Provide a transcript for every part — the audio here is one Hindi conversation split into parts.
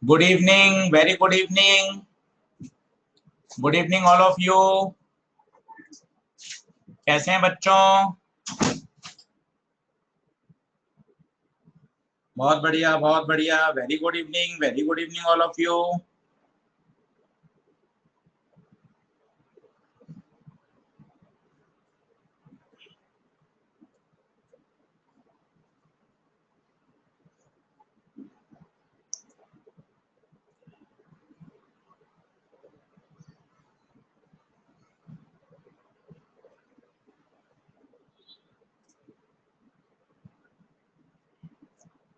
Good evening, very good evening, good evening all of you. कैसे हैं बच्चों? बहुत बढ़िया, बहुत बढ़िया। Very good evening all of you.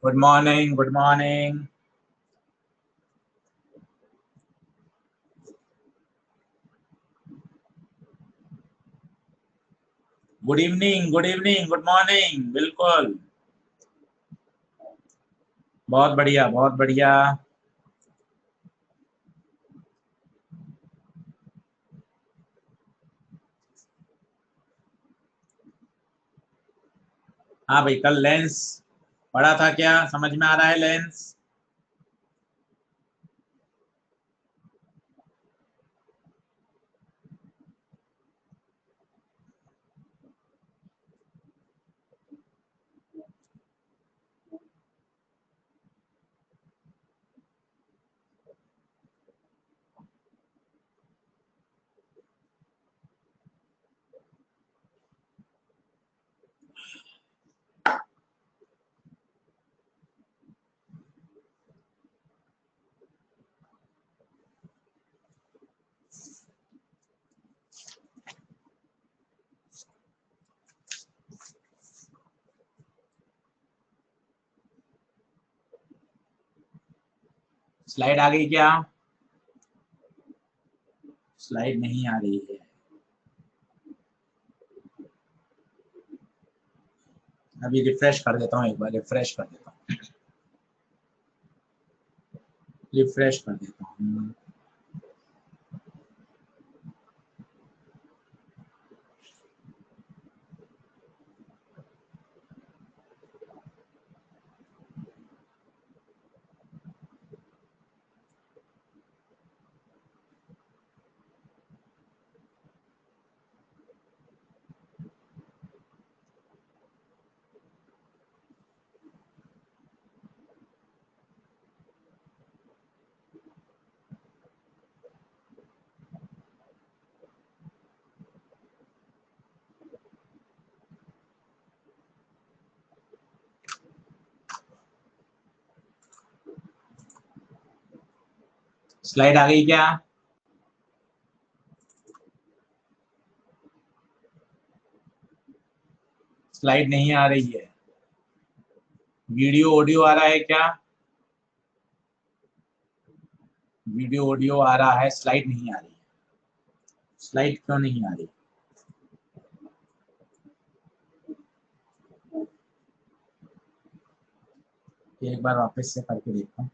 Good morning, good morning. Good evening, good evening, good morning. बिल्कुल, बहुत बढ़िया, बहुत बढ़िया। हाँ भाई, कल लेंस पढ़ा था, क्या समझ में आ रहा है लेंस? स्लाइड आ गई क्या? स्लाइड नहीं आ रही है। अभी रिफ्रेश कर देता हूँ, एक बार रिफ्रेश कर देता हूँ, रिफ्रेश कर देता हूँ। स्लाइड आ गई क्या? स्लाइड नहीं आ रही है। वीडियो ऑडियो आ रहा है क्या? वीडियो ऑडियो आ रहा है, स्लाइड नहीं आ रही है। स्लाइड क्यों नहीं आ रही? एक बार वापस से करके देखता हूँ।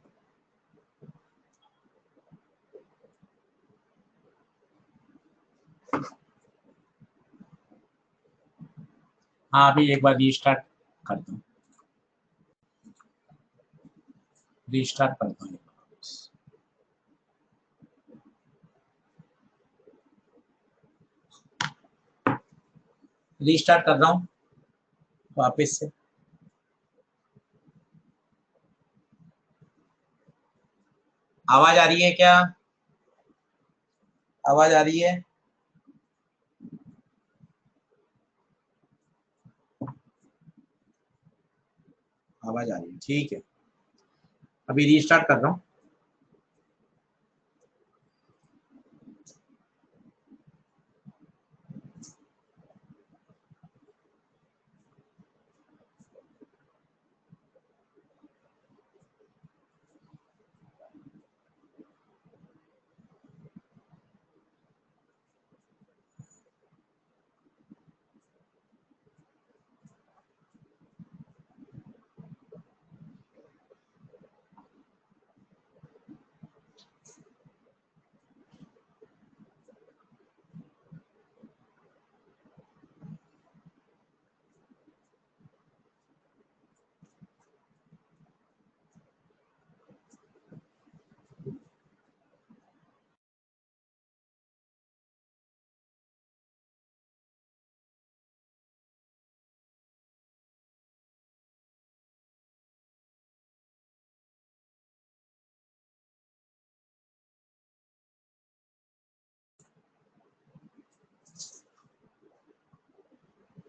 हाँ, अभी एक बार रीस्टार्ट करता हूँ, रीस्टार्ट करता हूँ। रीस्टार्ट कर रहा हूँ वापस से। आवाज आ रही है क्या? आवाज आ रही है? आवाज आ रही है, ठीक है। अभी रीस्टार्ट कर रहा हूँ।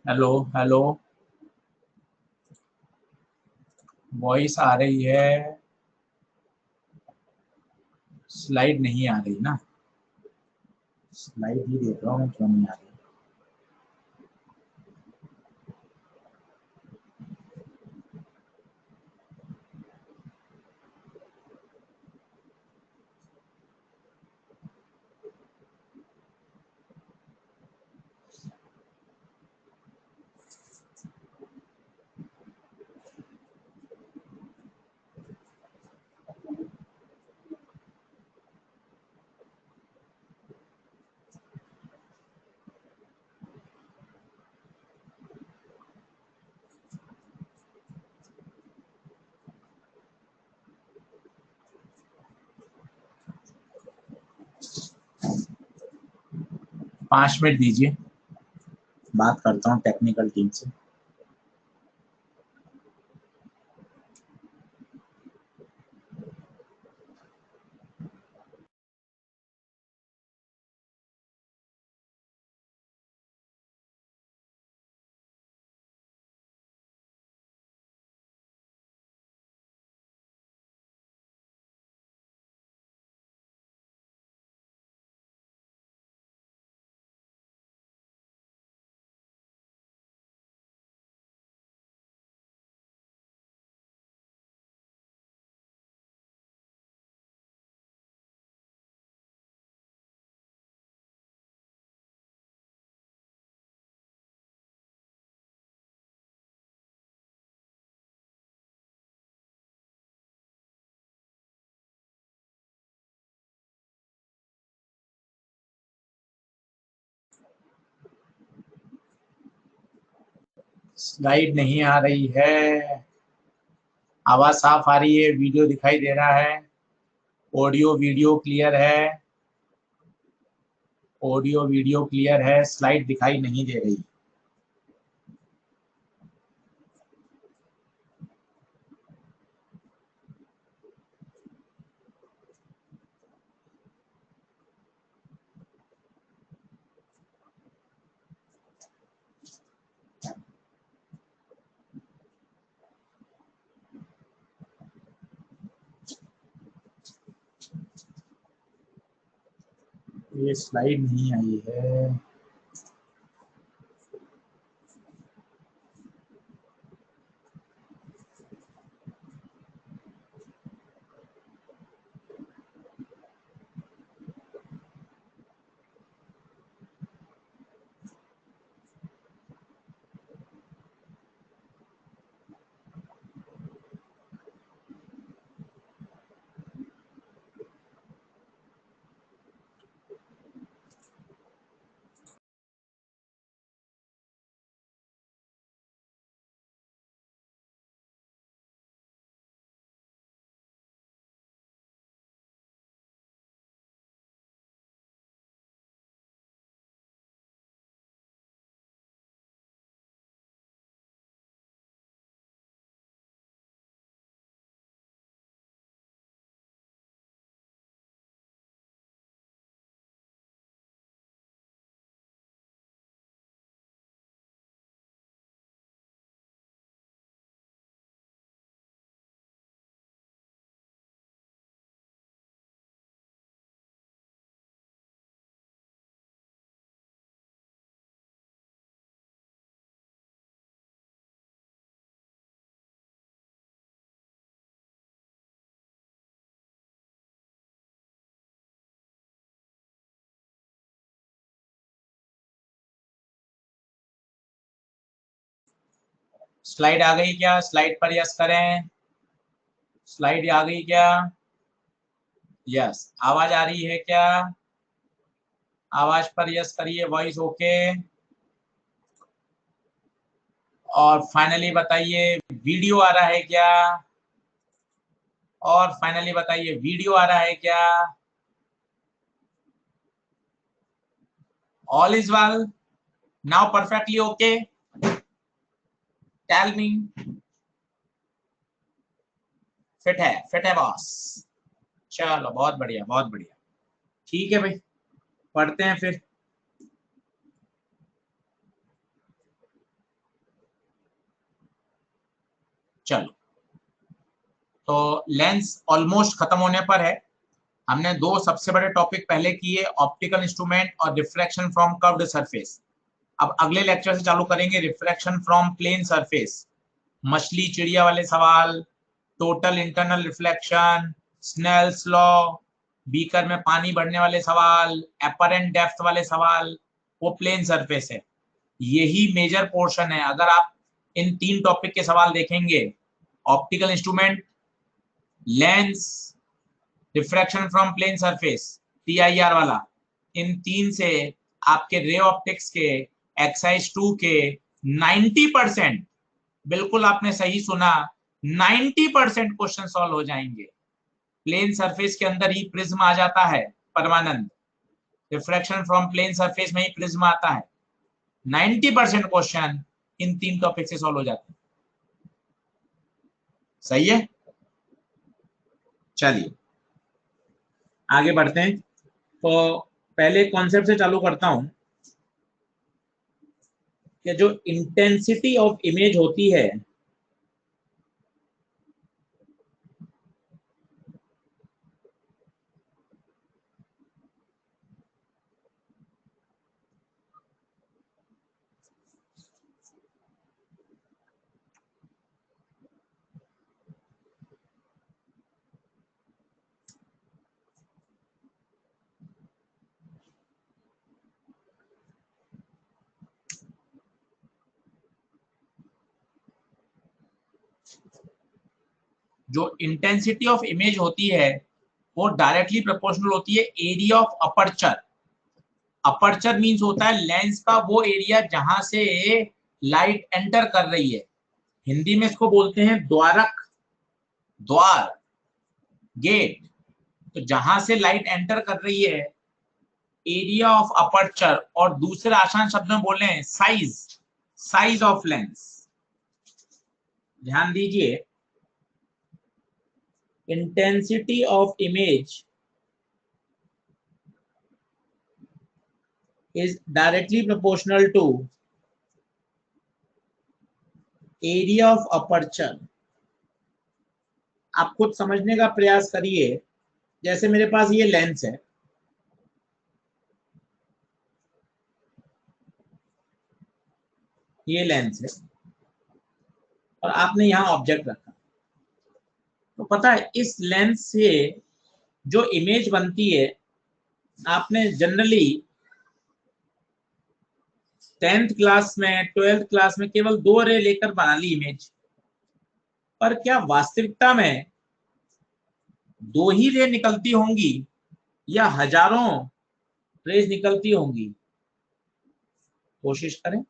हेलो हेलो, वॉइस आ रही है, स्लाइड नहीं आ रही ना। स्लाइड ही देख रहा हूँ, क्यों नहीं आ रही। 5 मिनट दीजिए, बात करता हूँ टेक्निकल टीम से। स्लाइड नहीं आ रही है, आवाज साफ आ रही है, वीडियो दिखाई दे रहा है, ऑडियो वीडियो क्लियर है, ऑडियो वीडियो क्लियर है, स्लाइड दिखाई नहीं दे रही। ये स्लाइड नहीं आई है। स्लाइड आ गई क्या? स्लाइड पर यस करें। स्लाइड आ गई क्या? यस। आवाज आ रही है क्या? आवाज पर यस करिए, वॉइस ओके। और फाइनली बताइए वीडियो आ रहा है क्या? और फाइनली बताइए वीडियो आ रहा है क्या? All is well, now perfectly okay, tell me. Fit है बॉस। चलो बहुत बढ़िया, बहुत बढ़िया। ठीक है भाई, पढ़ते हैं फिर। चलो, तो लेंस ऑलमोस्ट खत्म होने पर है। हमने दो सबसे बड़े टॉपिक पहले किए, ऑप्टिकल इंस्ट्रूमेंट और रिफ्रैक्शन फ्रॉम कर्व्ड सरफेस। अब अगले लेक्चर से चालू करेंगे रिफ्रैक्शन फ्रॉम प्लेन सरफेस, मछली चिड़िया वाले सवाल, total internal reflection, Snell's law, beaker में पानी भरने वाले सवाल, अपरेंट डेप्थ वाले सवाल, वो प्लेन सरफेस है। यही मेजर पोर्शन है। अगर आप इन तीन टॉपिक के सवाल देखेंगे, optical instrument, lens, refraction from plane surface, TIR वाला, इन तीन से आपके रे ऑप्टिक्स के एक्सरसाइज 2 के 90%, बिल्कुल आपने सही सुना, 90% क्वेश्चन सॉल्व हो जाएंगे। प्लेन सरफेस के अंदर ही प्रिज्म आ जाता है परमानंद, रिफ्रैक्शन फ्रॉम प्लेन सरफेस में ही प्रिज्म आता है। 90% क्वेश्चन इन तीन टॉपिक से सॉल्व हो जाते हैं। सही है, चलिए आगे बढ़ते हैं। तो पहले कॉन्सेप्ट से चालू करता हूं कि जो इंटेंसिटी ऑफ इमेज होती है, जो इंटेंसिटी ऑफ इमेज होती है वो डायरेक्टली प्रोपोर्शनल होती है area of aperture. Aperture means होता है लेंस का वो एरिया जहां से लाइट एंटर कर रही है। हिंदी में इसको बोलते हैं द्वारक, द्वार, गेट। तो जहां से लाइट एंटर कर रही है, एरिया ऑफ अपर्चर, और दूसरे आसान शब्द में बोले साइज, साइज ऑफ लेंस। ध्यान दीजिए, intensity of image is directly proportional to area of aperture। आप खुद समझने का प्रयास करिए। जैसे मेरे पास ये लेंस है, ये लेंस है, और आपने यहाँ ऑब्जेक्ट रखा। तो पता है इस लेंस से जो इमेज बनती है, आपने जनरली 10th क्लास में, 12th क्लास में केवल 2 रे लेकर बना ली इमेज। पर क्या वास्तविकता में 2 ही रे निकलती होंगी या हजारों रेज निकलती होंगी? कोशिश करें।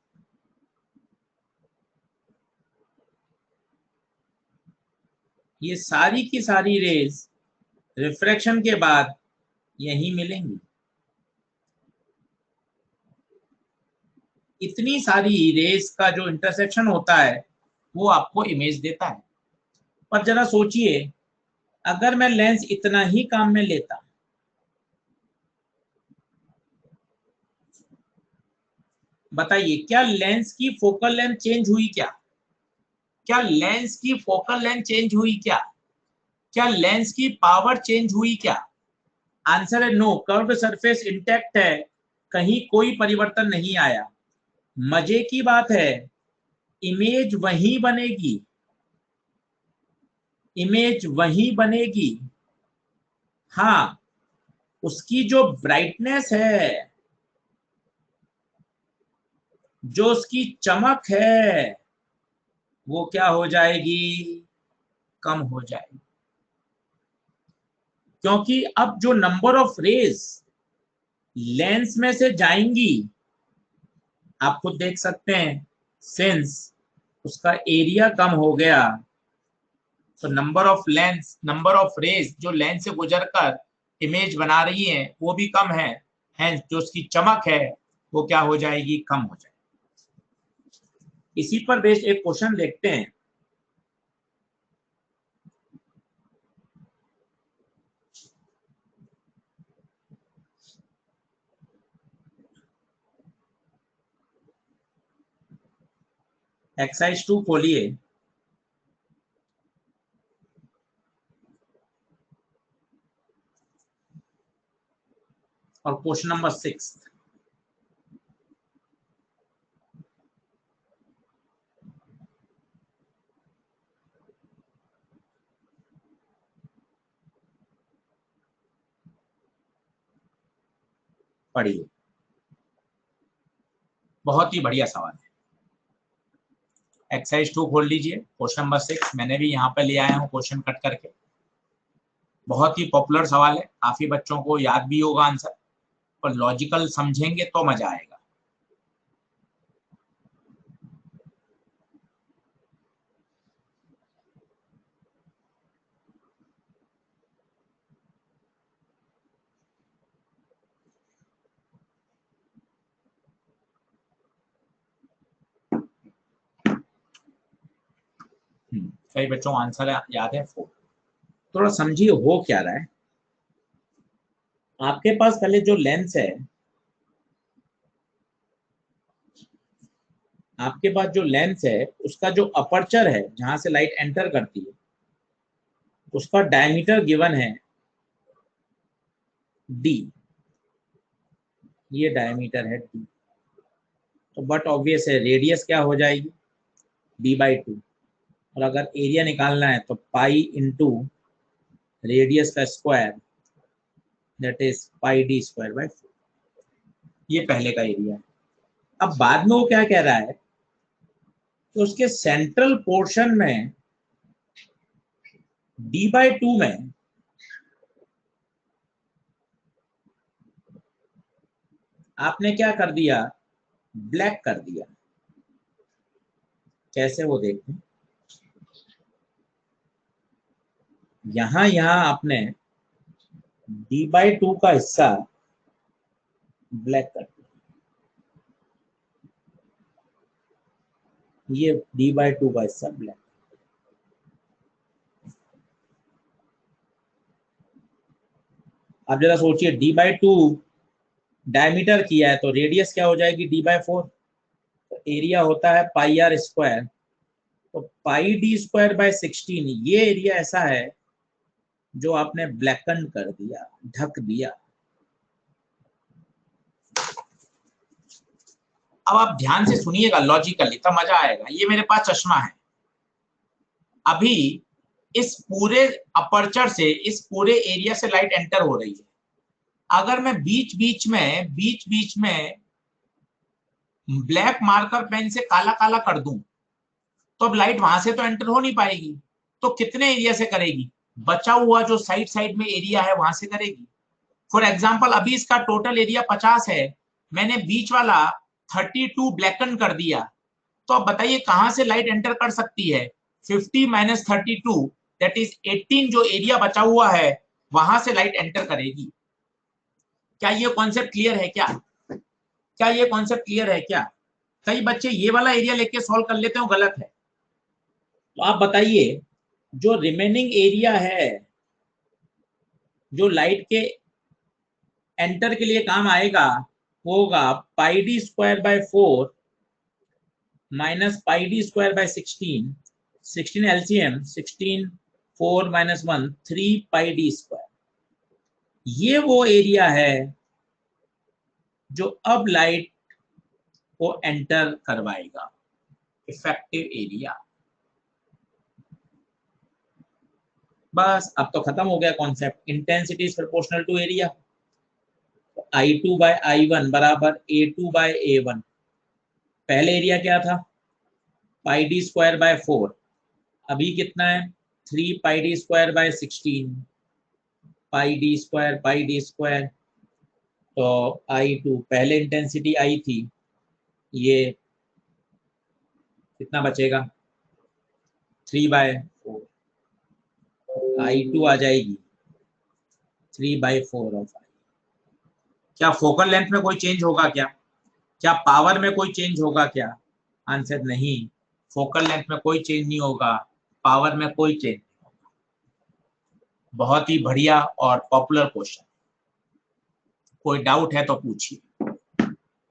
ये सारी की सारी रेज रिफ्रैक्शन के बाद यही मिलेंगी। इतनी सारी रेज का जो इंटरसेक्शन होता है वो आपको इमेज देता है। पर जरा सोचिए, अगर मैं लेंस इतना ही काम में लेता, बताइए क्या लेंस की फोकल लेंथ चेंज हुई? क्या लेंस की फोकल लेंथ चेंज हुई? क्या लेंस की पावर चेंज हुई? आंसर है नो। कर्व्ड सरफेस इंटैक्ट है, कहीं कोई परिवर्तन नहीं आया। मजे की बात है, इमेज वही बनेगी, इमेज वही बनेगी। हाँ, उसकी जो ब्राइटनेस है, जो उसकी चमक है, वो क्या हो जाएगी? कम हो जाएगी। क्योंकि अब जो नंबर ऑफ रेज लेंस में से जाएंगी, आप खुद देख सकते हैं, सिंस उसका एरिया कम हो गया, तो number of lens, number of rays जो लेंस से गुजरकर इमेज बना रही है वो भी कम है। हेंस जो उसकी चमक है वो क्या हो जाएगी? कम हो जाएगी। इसी पर बेस्ड एक क्वेश्चन देखते हैं। एक्सरसाइज 2 खोलिए। और क्वेश्चन नंबर 6 पढ़िए, बहुत ही बढ़िया सवाल है। एक्सरसाइज 2 खोल लीजिए, क्वेश्चन नंबर 6 मैंने भी यहाँ पे ले आया हूँ क्वेश्चन कट करके। बहुत ही पॉपुलर सवाल है, काफी बच्चों को याद भी होगा आंसर, पर लॉजिकल समझेंगे तो मजा आएगा। कई बच्चों को आंसर याद है 4। थोड़ा समझिए हो क्या रहा है। आपके पास पहले जो लेंस है, आपके पास जो लेंस है उसका जो अपर्चर है जहां से लाइट एंटर करती है, उसका डायमीटर गिवन है डी। ये डायमीटर है डी, तो बट ऑब्वियस है रेडियस क्या हो जाएगी, d/2। और अगर एरिया निकालना है तो पाई इंटू रेडियस का स्क्वायर, दैट इज πd²/4। ये पहले का एरिया है। अब बाद में वो क्या कह रहा है, तो उसके सेंट्रल पोर्शन में d/2 में आपने क्या कर दिया, ब्लैक कर दिया। कैसे वो देखते हैं, यहां आपने d/2 का हिस्सा ब्लैक कर दिया। ये d/2 का हिस्सा ब्लैक। अब जरा सोचिए, d/2 डायमीटर किया है तो रेडियस क्या हो जाएगी, d/4। तो एरिया होता है πr², तो πd²/16। ये एरिया ऐसा है जो आपने ब्लैकन कर दिया, ढक दिया। अब आप ध्यान से सुनिएगा लॉजिकली, तब मजा आएगा। ये मेरे पास चश्मा है, अभी इस पूरे अपर्चर से, इस पूरे एरिया से लाइट एंटर हो रही है। अगर मैं बीच बीच में ब्लैक मार्कर पेन से काला काला कर दूं, तो अब लाइट वहां से तो एंटर हो नहीं पाएगी। तो कितने एरिया से करेगी, बचा हुआ जो साइड साइड में एरिया है वहां से करेगी। फॉर एग्जाम्पल अभी इसका टोटल एरिया 50 है, मैंने बीच वाला 32 ब्लैकन कर दिया, तो अब बताइए कहां से लाइट एंटर कर सकती है। 50 - 32 दैट इज 18, जो एरिया बचा हुआ है वहां से लाइट एंटर करेगी। क्या ये कॉन्सेप्ट क्लियर है क्या, क्या ये कॉन्सेप्ट क्लियर है क्या? कई बच्चे ये वाला एरिया लेके सॉल्व कर लेते हो, गलत है। तो आप बताइए, जो रिमेनिंग एरिया है जो लाइट के एंटर के लिए काम आएगा, वो होगा πd²/4 minus πd²/16। 16 LCM, 16 4 - 1 3 πd²। ये वो एरिया है जो अब लाइट को एंटर करवाएगा, इफेक्टिव एरिया। बस अब तो खत्म हो गया concept. Intensity is proportional to area. I2/I1 बराबर A2/A1। पहले एरिया क्या था, πd²/4। अभी कितना है, 3 πd²/16। πd²। तो I2 पहले इंटेंसिटी I थी, ये कितना बचेगा, 3/4। I2 आ जाएगी 3/4 ऑफ I। क्या फोकल लेंथ में कोई चेंज होगा क्या, क्या पावर में कोई चेंज होगा क्या? आंसर नहीं, फोकल लेंथ में कोई चेंज नहीं होगा, पावर में कोई चेंज नहीं होगा। बहुत ही बढ़िया और पॉपुलर क्वेश्चन। कोई डाउट है तो पूछिए,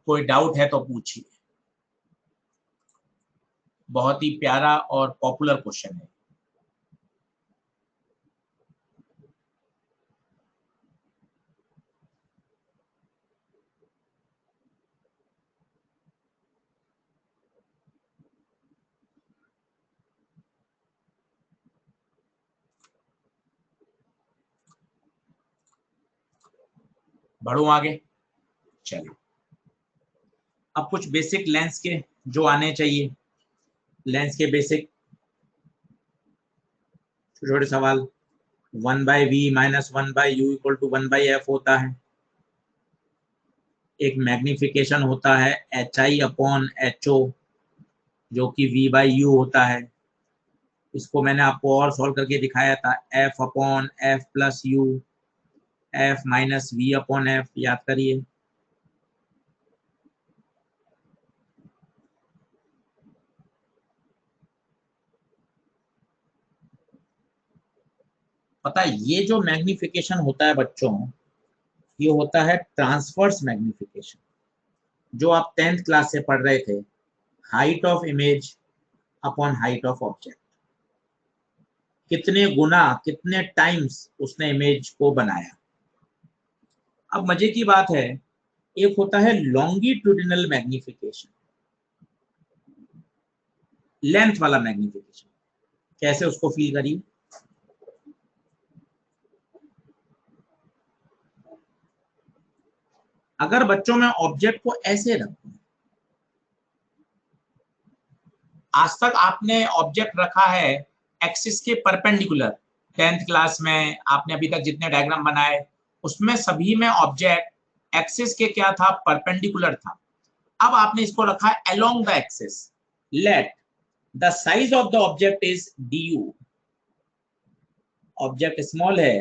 कोई डाउट है तो पूछिए। बहुत ही प्यारा और पॉपुलर क्वेश्चन है। बढ़ू आगे। चलो अब कुछ बेसिक लेंस के जो आने चाहिए, लेंस के बेसिक छोटे सवाल। 1/v minus 1/u equal to 1/f होता है। एक मैग्निफिकेशन होता है HI/HO जो कि v/u होता है। इसको मैंने आपको और सॉल्व करके दिखाया था, f/f plus u, f minus v/f, याद करिए। पता है ये जो मैग्निफिकेशन होता है बच्चों, ये होता है ट्रांसवर्स मैग्निफिकेशन, जो आप 10th क्लास से पढ़ रहे थे, height of image upon height of object. कितने गुना, कितने टाइम्स उसने इमेज को बनाया। अब मजे की बात है, एक होता है लॉन्गिट्यूडिनल मैग्निफिकेशन, लेंथ वाला मैग्निफिकेशन। कैसे उसको फील करिए। अगर बच्चों में ऑब्जेक्ट को ऐसे रखूं, आज तक आपने ऑब्जेक्ट रखा है एक्सिस के परपेंडिकुलर। 10th क्लास में आपने अभी तक जितने डायग्राम बनाए उसमें सभी में ऑब्जेक्ट एक्सिस के क्या था, परपेंडिकुलर था। अब आपने इसको रखा है along the axis. Let the size of the object is du, object small है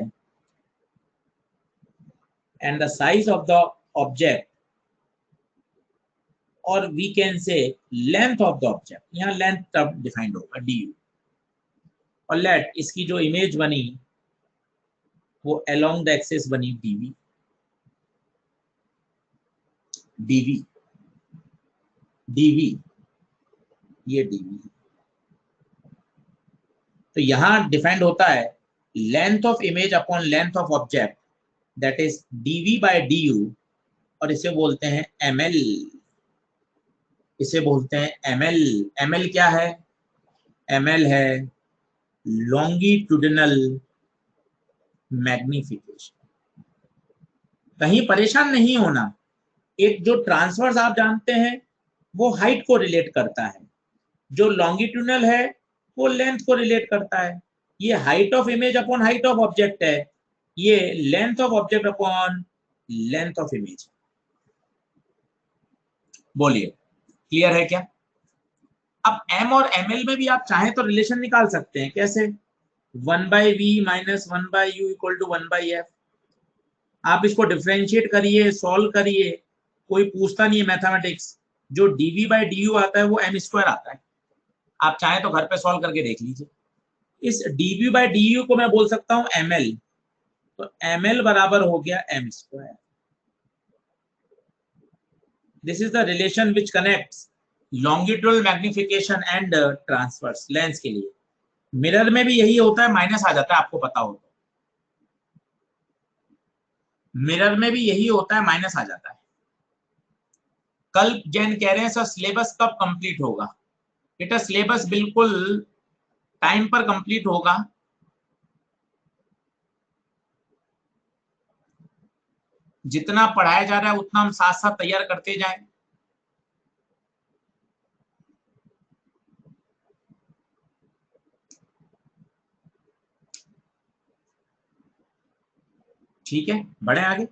and the size of the object, और we can say length of the object, यहाँ लेंथ टर्म डिफाइंड होगा du, और लेट इसकी जो इमेज बनी वो अलोंग द एक्सिस बनी dv। dv dv ये dv। तो यहां डिफाइंड होता है length of image upon length of object, that is dv by du, और इसे बोलते हैं ml। इसे बोलते हैं ml। ml क्या है? ml है लॉन्गिट्यूडिनल मैग्निफिकेशन। कहीं परेशान नहीं होना, एक जो ट्रांसवर्स आप जानते हैं वो हाइट को रिलेट करता है, जो लॉन्गिट्यूडिनल है वो लेंथ को रिलेट करता है। ये height of image upon height of object है, ये length of object upon length of image. बोलिए क्लियर है क्या? अब m और ml में भी आप चाहें तो रिलेशन निकाल सकते हैं। कैसे? 1/v minus 1/u equal to 1/f। आप इसको डिफ्रेंशिएट करिए, सॉल्व करिए, कोई पूछता नहीं है मैथमेटिक्स। जो dv बाई du आता है वो m² आता है। आप चाहें तो घर पे सॉल्व करके देख लीजिए। इस dv बाई du को मैं बोल सकता हूं ml, तो ml बराबर हो गया m²। This is the relation which connects longitudinal magnification and transverse lens के लिए। मिरर में भी यही होता है, माइनस आ जाता है, आपको पता हो तो। मिरर में भी यही होता है, माइनस आ जाता है। कल जैन कह रहे हैं सर सिलेबस कब कंप्लीट होगा? बेटा सिलेबस बिल्कुल टाइम पर कंप्लीट होगा। जितना पढ़ाया जा रहा है उतना हम साथ साथ तैयार करते जाएं। ठीक है, बढ़े आगे।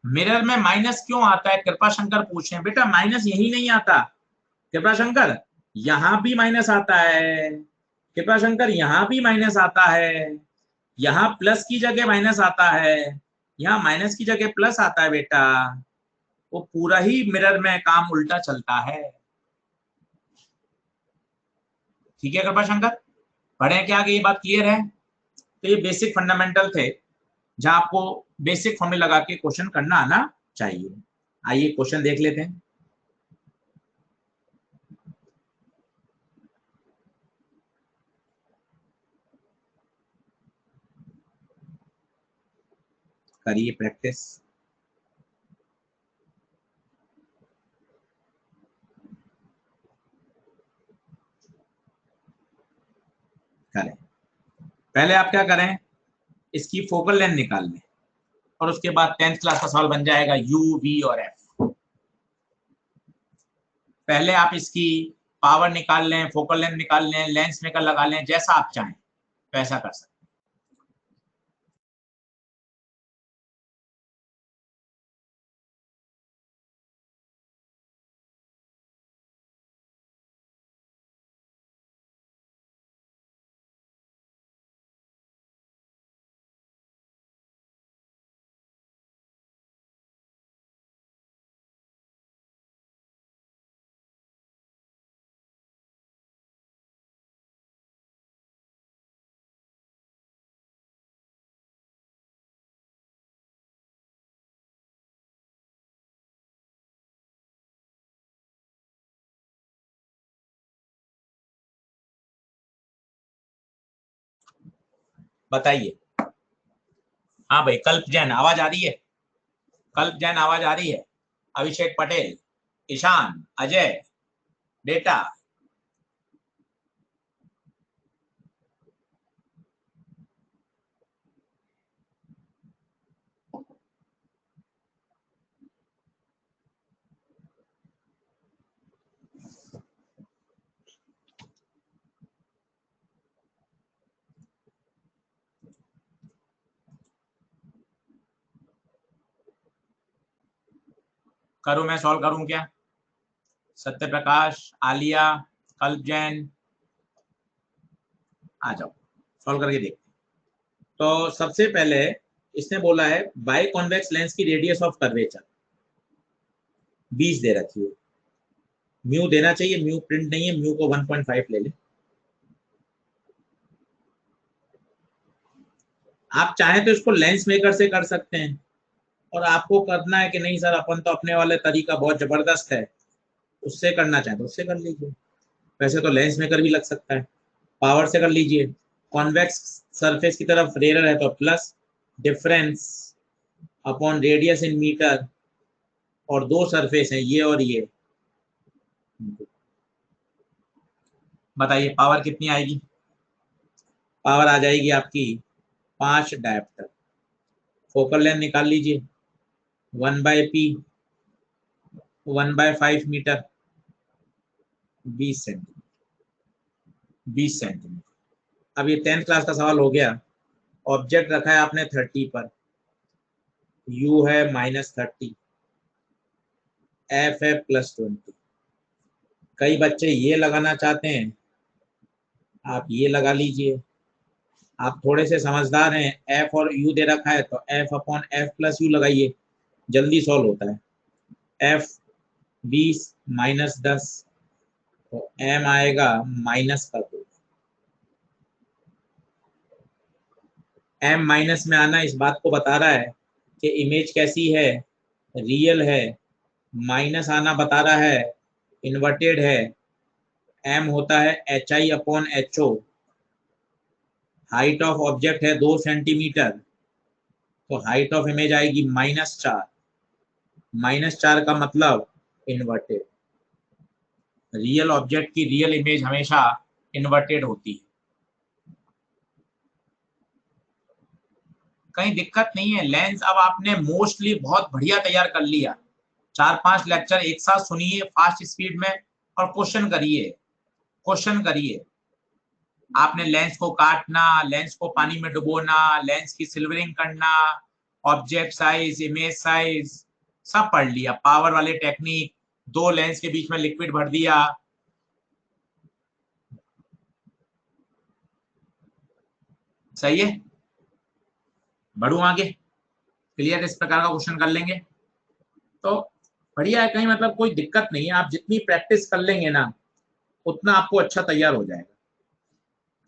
मिरर में माइनस क्यों आता है? कृपा शंकर पूछ रहे हैं। बेटा माइनस यही नहीं आता कृपा शंकर, यहां भी माइनस आता है। कृपा शंकर यहां भी माइनस आता है, यहाँ प्लस की जगह माइनस आता है, यहाँ माइनस की जगह प्लस आता है। बेटा वो पूरा ही मिरर में काम उल्टा चलता है। ठीक है कृपा शंकर, पढ़े क्या आगे? ये बात क्लियर है? तो ये बेसिक फंडामेंटल थे जहां आपको बेसिक फॉर्मूला लगा के क्वेश्चन करना आना चाहिए। आइए क्वेश्चन देख लेते हैं। करिए प्रैक्टिस। करें, पहले आप क्या करें, इसकी फोकल लेंथ निकाल लें। और उसके बाद 10th क्लास का सवाल बन जाएगा U, V और F। पहले आप इसकी पावर निकाल लें, फोकल लेंथ निकाल लें, लेंस मेकर लगा लें, जैसा आप चाहें वैसा कर सकते हैं। बताइए। हाँ भाई, कल्प जैन आवाज आ रही है? कल्प जैन आवाज आ रही है? अभिषेक पटेल, ईशान, अजय, बेटा। करूं, मैं सॉल्व करूं क्या? सत्य प्रकाश, आलिया, कल्प जैन, आ जाओ सॉल्व करके देखते। तो सबसे पहले इसने बोला है बाई कॉन्वेक्स लेंस की रेडियस ऑफ कर्वेचर 20 दे रखी है। म्यू देना चाहिए, म्यू प्रिंट नहीं है, म्यू को 1.5 ले ले। आप चाहें तो इसको लेंस मेकर से कर सकते हैं, और आपको करना है कि नहीं सर अपन तो अपने वाले तरीका बहुत जबरदस्त है, उससे करना चाहें तो उससे कर लीजिए। वैसे तो लेंस मेकर भी लग सकता है, पावर से कर लीजिए। कॉन्वेक्स सरफेस की तरफ रेयर है तो plus difference upon radius in metre, और दो सरफेस हैं ये और ये। बताइए पावर कितनी आएगी? पावर आ जाएगी आपकी 5 डायप्टर। फोकल लेंथ निकाल लीजिए, 1/p 1/5 मीटर, 20 सेंटीमीटर, 20 सेंटीमीटर। अब ये 10th क्लास का सवाल हो गया। ऑब्जेक्ट रखा है आपने 30 पर, u है -30, f है +20। कई बच्चे ये लगाना चाहते हैं, आप ये लगा लीजिए। आप थोड़े से समझदार हैं, f और u दे रखा है तो f upon f plus u लगाइए, जल्दी सॉल्व होता है। f 20 -10 तो m आएगा -2। m माइनस में आना इस बात को बता रहा है कि इमेज कैसी है, रियल है। माइनस आना बता रहा है इन्वर्टेड है। m होता है HI upon HO। Height of object है 2 सेंटीमीटर, तो हाइट ऑफ इमेज आएगी -4। -4 का मतलब इन्वर्टेड। रियल ऑब्जेक्ट की रियल इमेज हमेशा इन्वर्टेड होती है। कहीं दिक्कत नहीं है। लेंस अब आपने मोस्टली बहुत बढ़िया तैयार कर लिया। 4-5 लेक्चर एक साथ सुनिए फास्ट स्पीड में और क्वेश्चन करिए, क्वेश्चन करिए। आपने लेंस को काटना, लेंस को पानी में डुबोना, लेंस की सिल्वरिंग करना, ऑब्जेक्ट साइज, इमेज साइज सब पढ़ लिया। पावर वाले टेक्निक, दो लेंस के बीच में लिक्विड भर दिया। सही है, बढ़ू आगे। क्लियर, इस प्रकार का क्वेश्चन कर लेंगे तो बढ़िया है। कहीं मतलब कोई दिक्कत नहीं है। आप जितनी प्रैक्टिस कर लेंगे ना उतना आपको अच्छा तैयार हो जाएगा।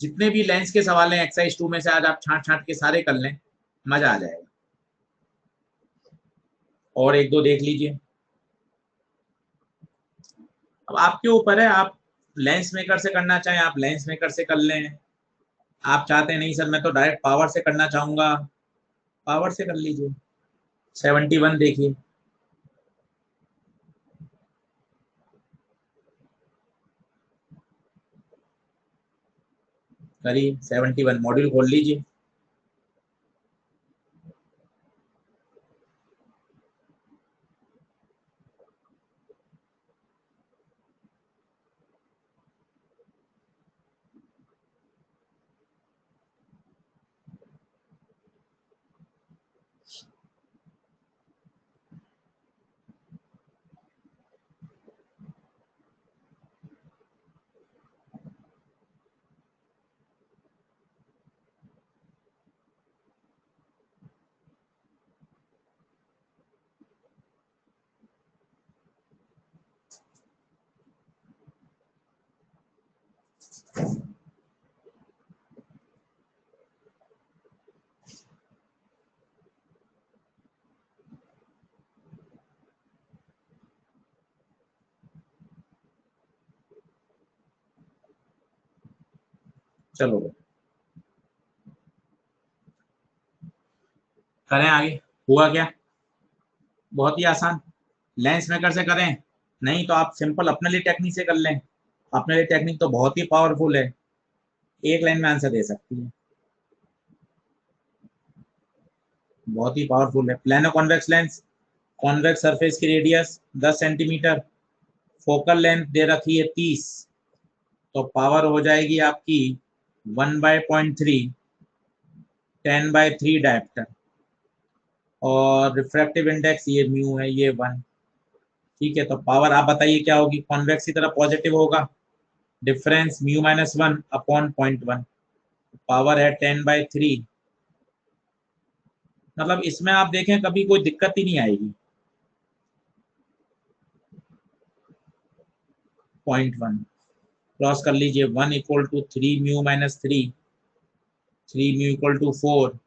जितने भी लेंस के सवाल हैं एक्सरसाइज 2 में से आज आप छांट छांट के सारे कर लें, मजा आ जाएगा। और एक दो देख लीजिए। अब आपके ऊपर है, आप लेंस मेकर से करना चाहें आप लेंस मेकर से कर लें। आप चाहते हैं नहीं सर मैं तो डायरेक्ट पावर से करना चाहूंगा, पावर से कर लीजिए। 71 देखिए, करिए। 71 मॉड्यूल खोल लीजिए। चलो करें आगे। हुआ क्या? बहुत ही आसान। लेंस मेकर से करें, नहीं तो आप सिंपल अपने लिए टेक्निक से कर लें। अपने लिए टेक्निक तो बहुत ही पावरफुल है, एक लाइन में आंसर दे सकती है, बहुत ही पावरफुल है। Plano convex lens, convex surface की रेडियस 10 सेंटीमीटर, फोकल लेंथ दे रखी है 30, तो पावर हो जाएगी आपकी 1/.3, 10/3 डायप्टर। और रिफ्रैक्टिव इंडेक्स ये म्यू है, ये 1। ठीक है, तो पावर आप बताइए क्या होगी? कॉन्वेक्स की तरफ पॉजिटिव होगा, डिफरेंस μ-1/0.1, पावर है 10/3। मतलब इसमें आप देखें कभी कोई दिक्कत ही नहीं आएगी। 0.1 क्रॉस कर लीजिए, 1 equal to 3μ-3, 3μ equal to 4,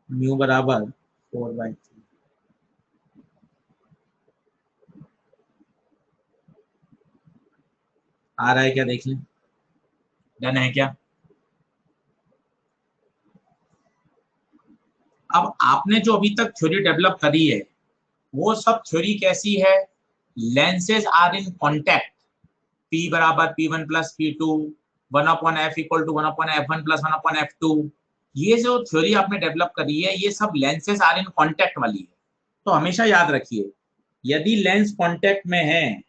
mu बराबर 4/3। आ रहा है क्या? देख लें, डन है क्या? अब आपने जो अभी तक थ्योरी डेवलप करी है, वो सब थ्योरी कैसी है? Lenses are in contact, P बराबर P1 plus P2, 1/f equal to 1/f1 plus 1/f2। ये जो थ्योरी आपने डेवलप करी है, ये सब लेंसेज आर इन कॉन्टैक्ट वाली है। तो हमेशा याद रखिए, यदि लेंस कॉन्टैक्ट में है,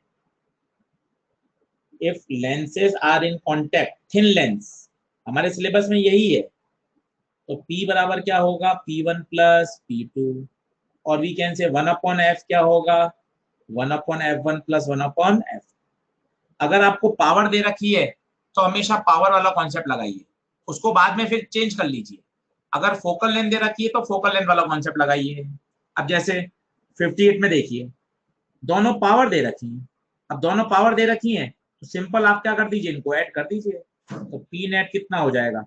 if lenses are in contact, thin lens, हमारे सिलेबस में यही है, तो P बराबर क्या होगा? P1 प्लस P2, और वी कैन से 1/f क्या होगा? 1/f1 plus 1/f। अगर आपको पावर दे रखी है तो हमेशा पावर वाला कॉन्सेप्ट लगाइए, उसको बाद में फिर चेंज कर लीजिए। अगर फोकल लेंथ दे रखी है तो फोकल लेंथ वाला कॉन्सेप्ट लगाइए। अब जैसे 58 में देखिए, दोनों पावर दे रखी है। अब दोनों पावर दे रखी है तो सिंपल आप क्या कर दीजिए, इनको ऐड कर दीजिए। तो पी नेट कितना हो जाएगा?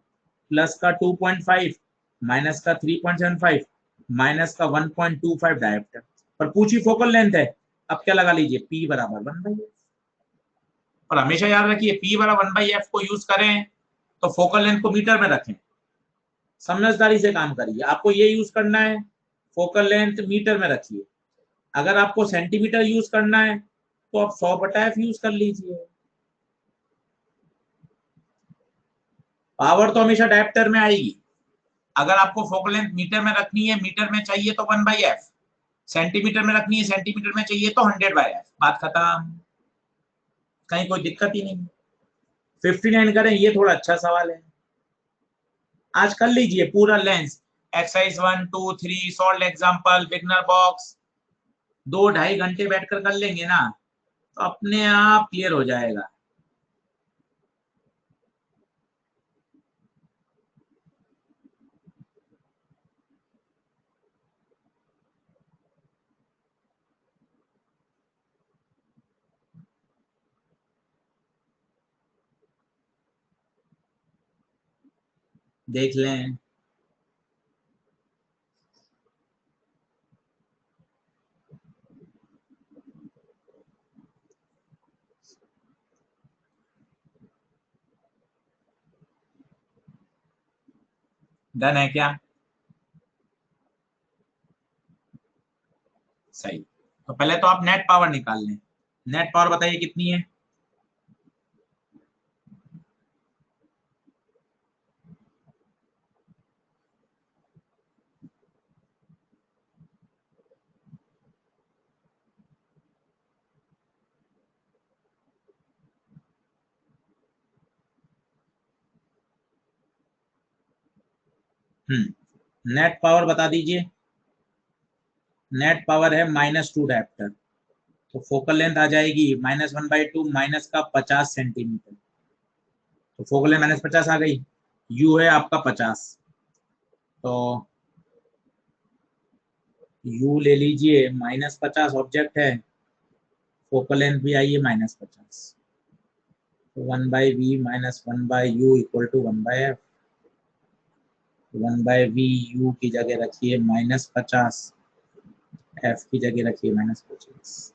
प्लस का 2.5, माइनस का 3.75, माइनस का 1.25 डायप्टर। पर पूछी फोकल लेंथ है, अब क्या लगा लीजिए? P बराबर 1/f। और हमेशा याद रखिए, P बराबर 1/f को यूज करें तो फोकल लेंथ को मीटर में रखें। समझदारी से काम करिए, आपको ये यूज करना है, फोकल लेंथ मीटर में रखिए। अगर आपको सेंटीमीटर यूज करना है तो आप 100/f यूज कर लीजिए। पावर तो हमेशा डायप्टर में आएगी। अगर आपको फोकल लेंथ मीटर में रखनी है, मीटर में चाहिए तो 1/f, सेंटीमीटर में रखनी है, सेंटीमीटर में चाहिए तो 100/f, बात खत्म, कहीं कोई दिक्कत ही नहीं। 59 करें, ये थोड़ा अच्छा सवाल है, आज कर लीजिए पूरा lens, exercise 1 2 3 solve example, beginner box, 2-2.5 घंटे बैठकर कर लेंगे ना, तो अपने आप क्लियर हो जाएगा। देख लें, डन है क्या? सही। तो पहले तो आप नेट पावर निकाल लें। नेट पावर बताइए कितनी है? नेट पावर बता दीजिए। नेट पावर है -2 डायप्टर, तो फोकल लेंथ आ जाएगी -1/2, माइनस का 50 सेंटीमीटर, तो फोकल लेंथ -50 आ गई। यू है आपका 50, तो यू ले लीजिए, -50 ऑब्जेक्ट है, फोकल लेंथ भी आई है -50। 1/v minus 1/u equal to 1/f। 1/v u की जगह रखिए -50, f की जगह रखिए -25।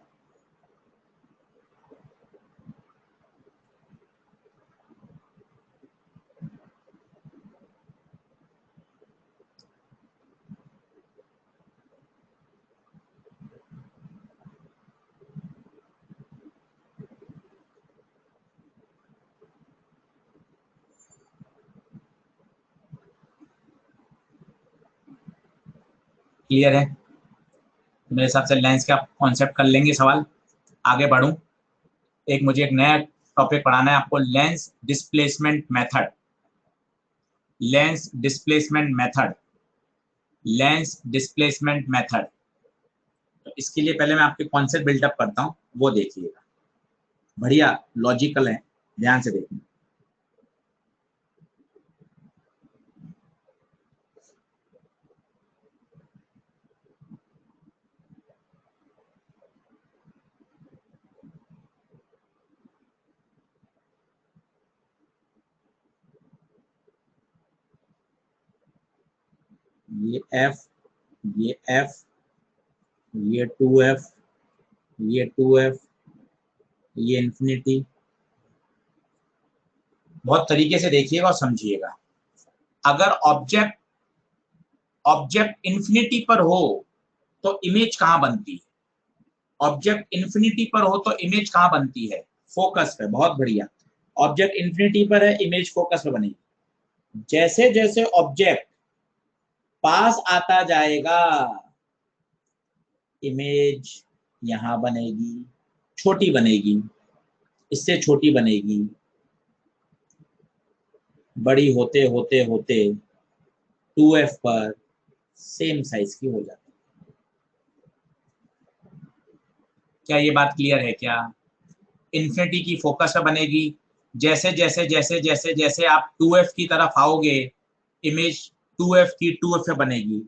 क्लियर है? मेरे हिसाब से लेंस का कॉन्सेप्ट कर लेंगे सवाल। आगे बढ़ूं, मुझे एक नया टॉपिक पढ़ाना है आपको, lens displacement method. Lens displacement method, lens displacement method. तो इसके लिए पहले मैं आपके कॉन्सेप्ट बिल्डअप करता हूं, वो देखिएगा। बढ़िया लॉजिकल है, ध्यान से देखिए। ये f, ये f, ये 2f, ये 2f, ये इंफिनिटी। बहुत तरीके से देखिएगा और समझिएगा। अगर ऑब्जेक्ट इंफिनिटी पर हो तो इमेज कहां बनती है? ऑब्जेक्ट इंफिनिटी पर हो तो इमेज कहां बनती है? फोकस पे। बहुत बढ़िया, ऑब्जेक्ट इंफिनिटी पर है, इमेज फोकस पे बनेगी। जैसे जैसे ऑब्जेक्ट पास आता जाएगा, इमेज यहां बनेगी, छोटी बनेगी, इससे छोटी बनेगी, बड़ी होते होते होते 2f पर सेम साइज की हो जाती है। क्या ये बात क्लियर है क्या? इन्फिनिटी की फोकस पे बनेगी। जैसे जैसे जैसे जैसे जैसे आप 2f की तरफ आओगे, इमेज 2f की 2f पे बनेगी।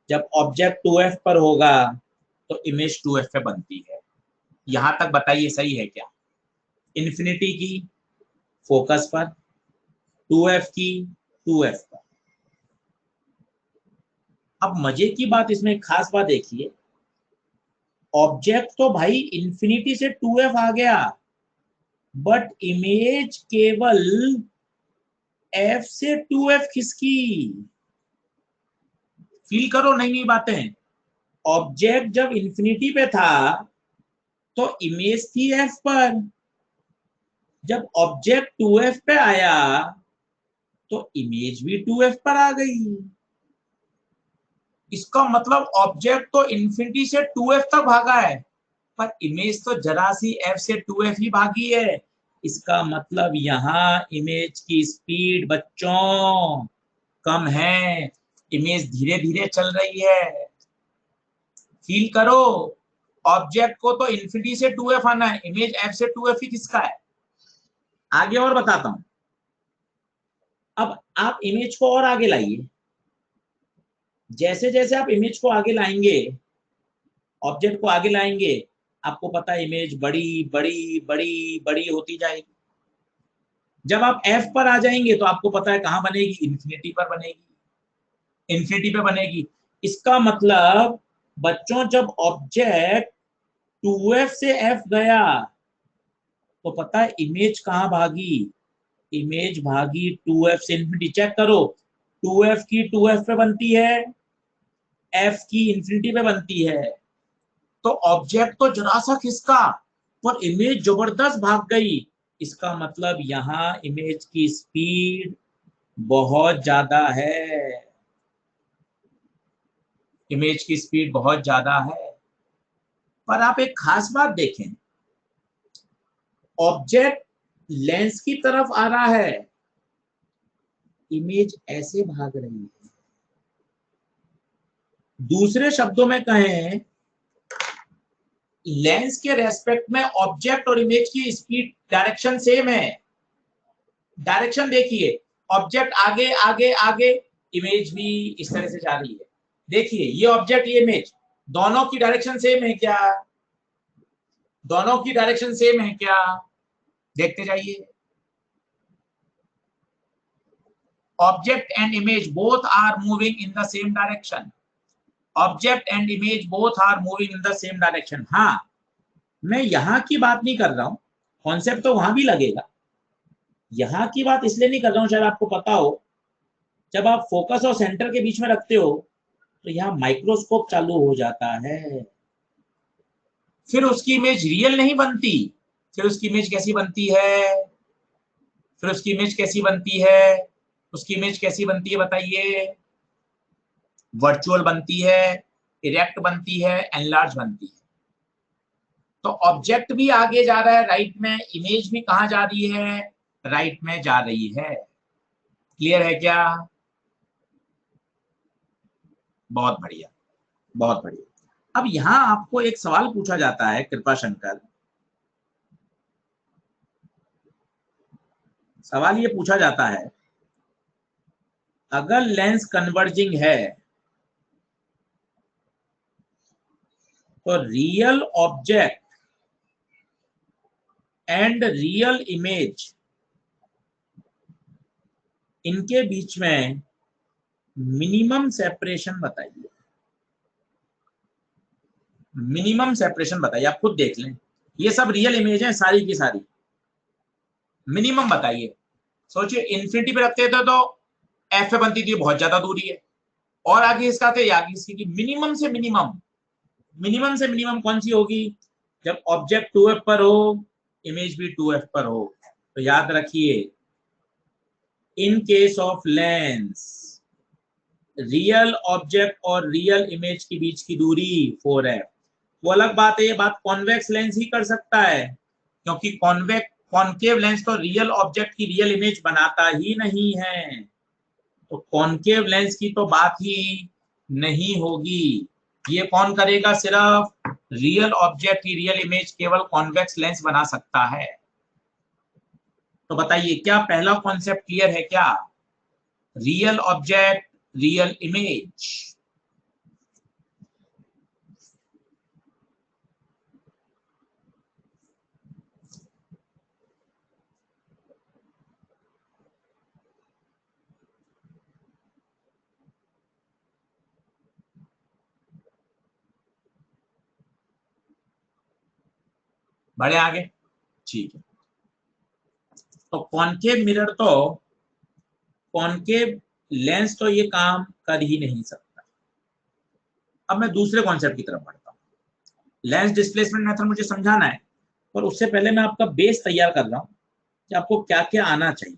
जब ऑब्जेक्ट 2f पर होगा तो इमेज 2f पे बनती है। यहां तक बताइए सही है क्या? इन्फिनिटी की फोकस पर, 2f की 2f पर। अब मजे की बात, इसमें खास बात देखिए, ऑब्जेक्ट तो भाई इंफिनिटी से 2f आ गया, बट इमेज केवल f से 2f खिसकी। फील करो नई नई बातें। ऑब्जेक्ट जब इंफिनिटी पे था तो इमेज थी f पर, जब ऑब्जेक्ट 2f पे आया तो इमेज भी 2f पर आ गई। इसका मतलब ऑब्जेक्ट तो इंफिनिटी से 2f तक भागा है, पर इमेज तो जरा सी f से 2f ही भागी है। इसका मतलब यहां इमेज की स्पीड बच्चों कम है, इमेज धीरे धीरे चल रही है। फील करो, ऑब्जेक्ट को तो इंफिनिटी से 2f आना है, इमेज f से 2f ही किसका है। आगे और बताता हूं। अब आप इमेज को और आगे लाइए। जैसे जैसे आप इमेज को आगे लाएंगे, ऑब्जेक्ट को आगे लाएंगे, आपको पता है इमेज बड़ी बड़ी बड़ी बड़ी होती जाएगी। जब आप f पर आ जाएंगे तो आपको पता है कहां बनेगी? इंफिनिटी पर बनेगी, इंफिनिटी पे बनेगी। इसका मतलब बच्चों, जब ऑब्जेक्ट 2f से f गया तो पता है इमेज कहां भागी? इमेज भागी 2f से इंफिनिटी। चेक करो, 2f की 2f पे बनती है, f की इंफिनिटी पे बनती है। तो ऑब्जेक्ट तो जरा सा खिसका, पर इमेज जबरदस्त भाग गई। इसका मतलब यहां इमेज की स्पीड बहुत ज्यादा है, इमेज की स्पीड बहुत ज्यादा है। पर आप एक खास बात देखें, ऑब्जेक्ट लेंस की तरफ आ रहा है, इमेज ऐसे भाग रही है। दूसरे शब्दों में कहें, लेंस के रेस्पेक्ट में ऑब्जेक्ट और इमेज की स्पीड डायरेक्शन सेम है। डायरेक्शन देखिए, ऑब्जेक्ट आगे आगे आगे, इमेज भी इस तरह से जा रही है। देखिए ये ऑब्जेक्ट, ये इमेज, दोनों की डायरेक्शन सेम है क्या? दोनों की डायरेक्शन सेम है क्या? देखते जाइए। Object and image both are moving in the same direction, object and image both are moving in the same direction. हाँ, मैं यहां की बात नहीं कर रहा हूं, कॉन्सेप्ट तो वहां भी लगेगा, यहां की बात इसलिए नहीं कर रहा हूं, शायद आपको पता हो, जब आप फोकस और सेंटर के बीच में रखते हो तो यहाँ माइक्रोस्कोप चालू हो जाता है, फिर उसकी इमेज रियल नहीं बनती, फिर उसकी इमेज कैसी बनती है, फिर उसकी इमेज कैसी बनती है, उसकी इमेज कैसी बनती है बताइए, वर्चुअल बनती है, इरेक्ट बनती है, एनलार्ज बनती है। तो ऑब्जेक्ट भी आगे जा रहा है राइट में, इमेज भी कहां जा रही है, राइट में जा रही है। क्लियर है क्या? बहुत बढ़िया, बहुत बढ़िया। अब यहां आपको एक सवाल पूछा जाता है कृपा शंकर, सवाल ये पूछा जाता है, अगर लेंस कन्वर्जिंग है तो real object and real image, इनके बीच में मिनिमम सेपरेशन बताइए, मिनिमम सेपरेशन बताइए। आप खुद देख लें, ये सब रियल इमेज है सारी की सारी, मिनिमम बताइए। सोचिए इन्फिनिटी पे रखते थे तो एफ पे बनती थी, बहुत ज्यादा दूरी है, और आगे इसका थे आगे इसकी, मिनिमम से मिनिमम, मिनिमम से मिनिमम कौन सी होगी, जब ऑब्जेक्ट 2f पर हो, इमेज भी 2f पर हो। तो याद रखिए, in case of lens, real object और रियल इमेज के बीच की दूरी 4f। वो अलग बात है, ये बात कॉन्वेक्स लेंस ही कर सकता है, क्योंकि कॉन्केव लेंस तो रियल ऑब्जेक्ट की रियल इमेज बनाता ही नहीं है, तो कॉन्केव लेंस की तो बात ही नहीं होगी। ये कौन करेगा, सिर्फ रियल ऑब्जेक्ट की रियल इमेज केवल कॉन्वेक्स लेंस बना सकता है। तो बताइए, क्या पहला कॉन्सेप्ट क्लियर है क्या? Real object, real image. बढ़े आगे, ठीक है। तो कॉन्केव मिरर तो, कॉन्केव लेंस तो ये काम कर ही नहीं सकता। अब मैं दूसरे कॉन्सेप्ट की तरफ बढ़ता हूँ। लेंस डिस्प्लेसमेंट मेथड मुझे समझाना है, पर उससे पहले मैं आपका बेस तैयार कर रहा हूँ कि आपको क्या क्या आना चाहिए।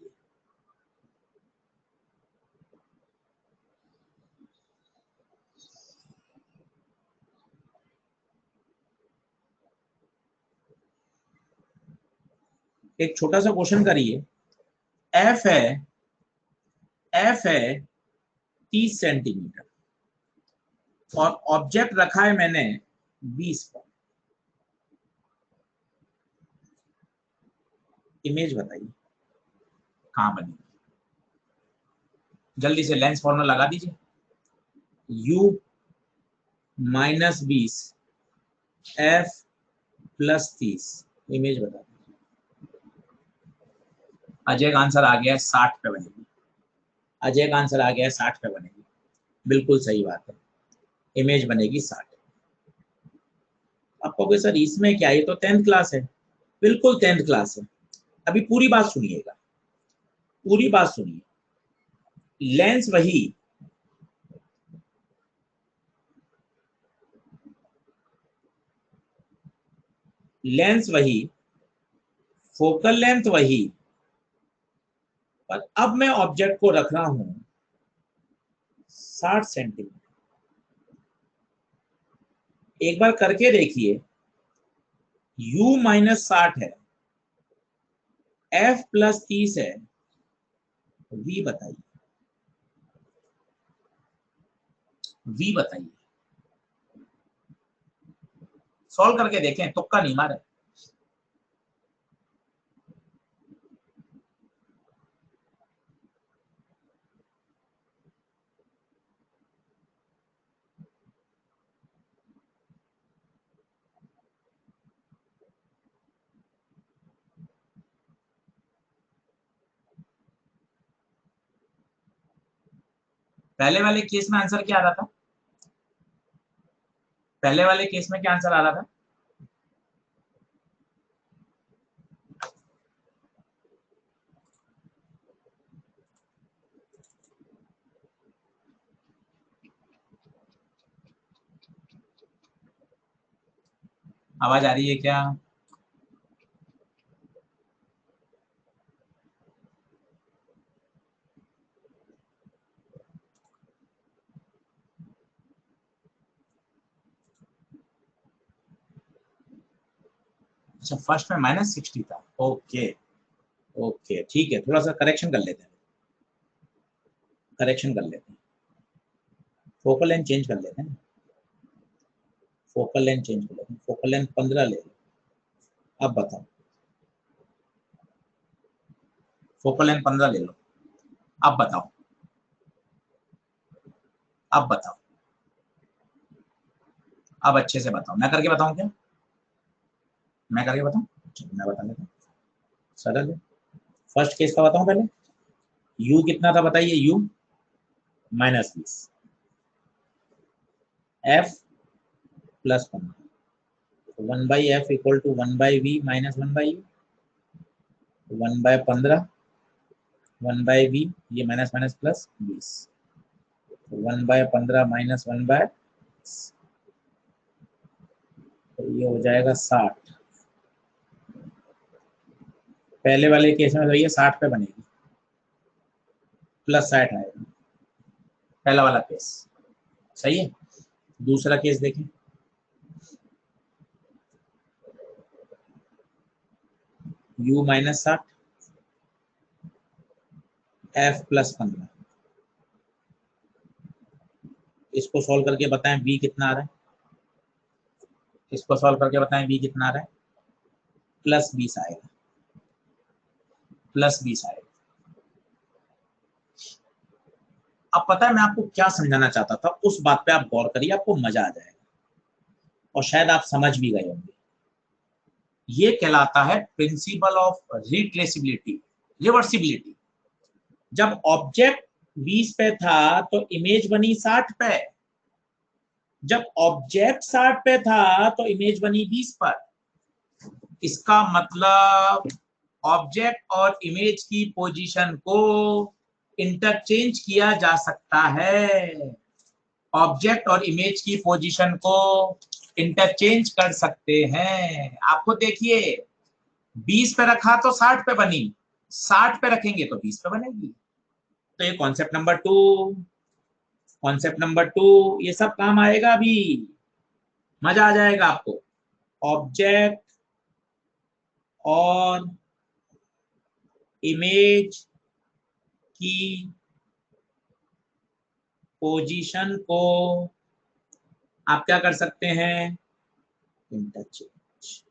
एक छोटा सा क्वेश्चन करिए, एफ है, एफ है 30 सेंटीमीटर और ऑब्जेक्ट रखा है मैंने 20 पर, इमेज बताइए कहां बनेगी? जल्दी से लेंस फॉर्मूला लगा दीजिए, u minus 20 f plus 30, image बता दीजिए। अजय का आंसर आ गया है 60 पे बनेगी, अजय का आंसर आ गया है 60 पे बनेगी, बिल्कुल सही बात है, इमेज बनेगी 60। आपको कोई सर इसमें क्या, ये तो 10th क्लास है, बिल्कुल 10th क्लास है। अभी पूरी बात सुनिएगा, पूरी बात सुनिए। लेंस वही, लेंस वही, फोकल लेंथ वही, पर अब मैं ऑब्जेक्ट को रख रहा हूं 60 सेंटीमीटर। एक बार करके देखिए, u माइनस 60 है, f प्लस 30 है, v बताइए, v बताइए, सॉल्व करके देखें, तुक्का नहीं मारे। पहले वाले केस में आंसर क्या आ रहा था? पहले वाले केस में क्या आंसर आ रहा था? आवाज आ रही है क्या? अच्छा, फर्स्ट में -60 था। ओके ओके, ठीक है, थोड़ा सा करेक्शन कर लेते हैं। करेक्शन कर लेते हैं, फोकल लेंथ चेंज कर लेते हैं। फोकल लेंथ चेंज कर लेते हैं, फोकल लेंथ 15 ले लो। अब बताओ, फोकल लेंथ 15 ले लो। अब बताओ, अब बताओ, अब अच्छे से बताओ। मैं करके बताऊं क्या? मैं करके बताऊं? चलो मैं बता देता हूँ, सरल है। फर्स्ट केस का बताऊं पहले। u कितना था बताइए? u -20, f +15, 1/f equal to 1/v minus 1/u, 1/15, 1/v, ये माइनस माइनस प्लस 20, 1/15 माइनस 1/, तो ये हो जाएगा 60। पहले वाले केस में तो ये 60 पे बनेगी, +60 आएगा। पहला वाला केस सही है। दूसरा केस देखें, u -60, f +15। इसको सॉल्व करके बताएं v कितना आ रहा है। इसको सॉल्व करके बताएं v कितना आ रहा है। +20 आएगा, +20 आएगा। अब पता है मैं आपको क्या समझाना चाहता था, उस बात पे आप गौर करिए, आपको मजा आ जाएगा और शायद आप समझ भी गए होंगे। ये कहलाता है प्रिंसिपल ऑफ रिट्रेसिबिलिटी, रिवर्सिबिलिटी। जब ऑब्जेक्ट 20 पे था तो इमेज बनी 60 पे, जब ऑब्जेक्ट 60 पे था तो इमेज बनी 20 पर। इसका मतलब ऑब्जेक्ट और इमेज की पोजीशन को इंटरचेंज किया जा सकता है। ऑब्जेक्ट और इमेज की पोजीशन को इंटरचेंज कर सकते हैं। आपको देखिए, 20 पे रखा तो 60 पे बनी, 60 पे रखेंगे तो 20 पे बनेगी। तो ये कॉन्सेप्ट नंबर 2, कॉन्सेप्ट नंबर 2, ये सब काम आएगा अभी, मजा आ जाएगा आपको। ऑब्जेक्ट और इमेज की पोजीशन को आप क्या कर सकते हैं? इंटरचेंज।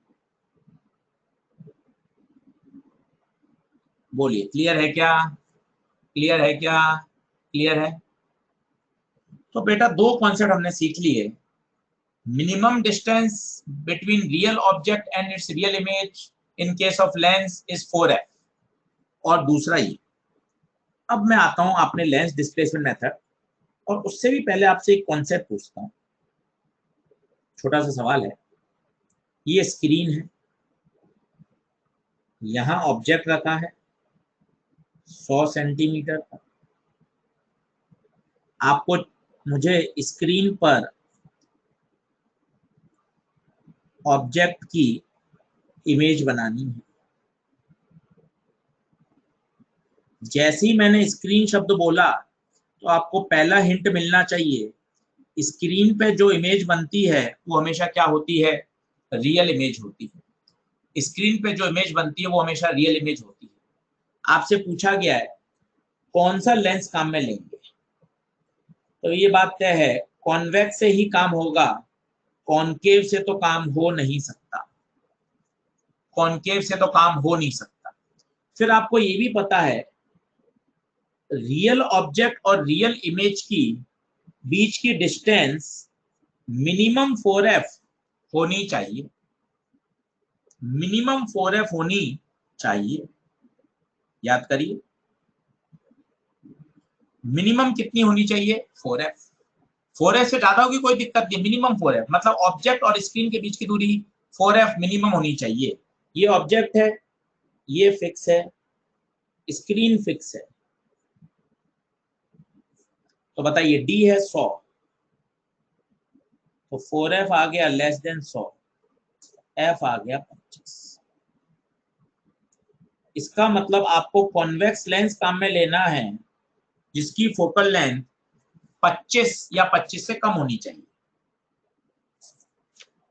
बोलिए, क्लियर है क्या? क्लियर है क्या? क्लियर है? तो बेटा दो कॉन्सेप्ट हमने सीख लिए। Minimum distance between real object and it's real image in case of lens is 4f। और दूसरा ये, अब मैं आता हूं आपने लेंस डिस्प्लेसमेंट मेथड, और उससे भी पहले आपसे एक कॉन्सेप्ट पूछता हूं, छोटा सा सवाल है। ये स्क्रीन है, यहां ऑब्जेक्ट रखा है 100 सेंटीमीटर पर। आपको मुझे स्क्रीन पर ऑब्जेक्ट की इमेज बनानी है। जैसे ही मैंने स्क्रीन शब्द बोला तो आपको पहला हिंट मिलना चाहिए, स्क्रीन पे जो इमेज बनती है वो हमेशा क्या होती है? रियल इमेज होती है। स्क्रीन पे जो इमेज बनती है वो हमेशा रियल इमेज होती है। आपसे पूछा गया है कौन सा लेंस काम में लेंगे, तो ये बात तय है, कॉन्वेक्स से ही काम होगा, कॉनकेव से तो काम हो नहीं सकता। कॉनकेव से तो काम हो नहीं सकता। फिर आपको ये भी पता है, रियल ऑब्जेक्ट और रियल इमेज की बीच की डिस्टेंस मिनिमम 4f होनी चाहिए, मिनिमम 4f होनी चाहिए। याद करिए, मिनिमम कितनी होनी चाहिए 4f। 4f से ज्यादा होगी कोई दिक्कत नहीं, मिनिमम 4f, मतलब ऑब्जेक्ट और स्क्रीन के बीच की दूरी 4f मिनिमम होनी चाहिए। ये ऑब्जेक्ट है, ये फिक्स है, स्क्रीन फिक्स है, तो बताइए d है 100, तो 4f आ गया लेस देन 100, f आ गया 25। इसका मतलब आपको कॉन्वेक्स लेंस काम में लेना है जिसकी फोकल लेंथ 25 या 25 से कम होनी चाहिए,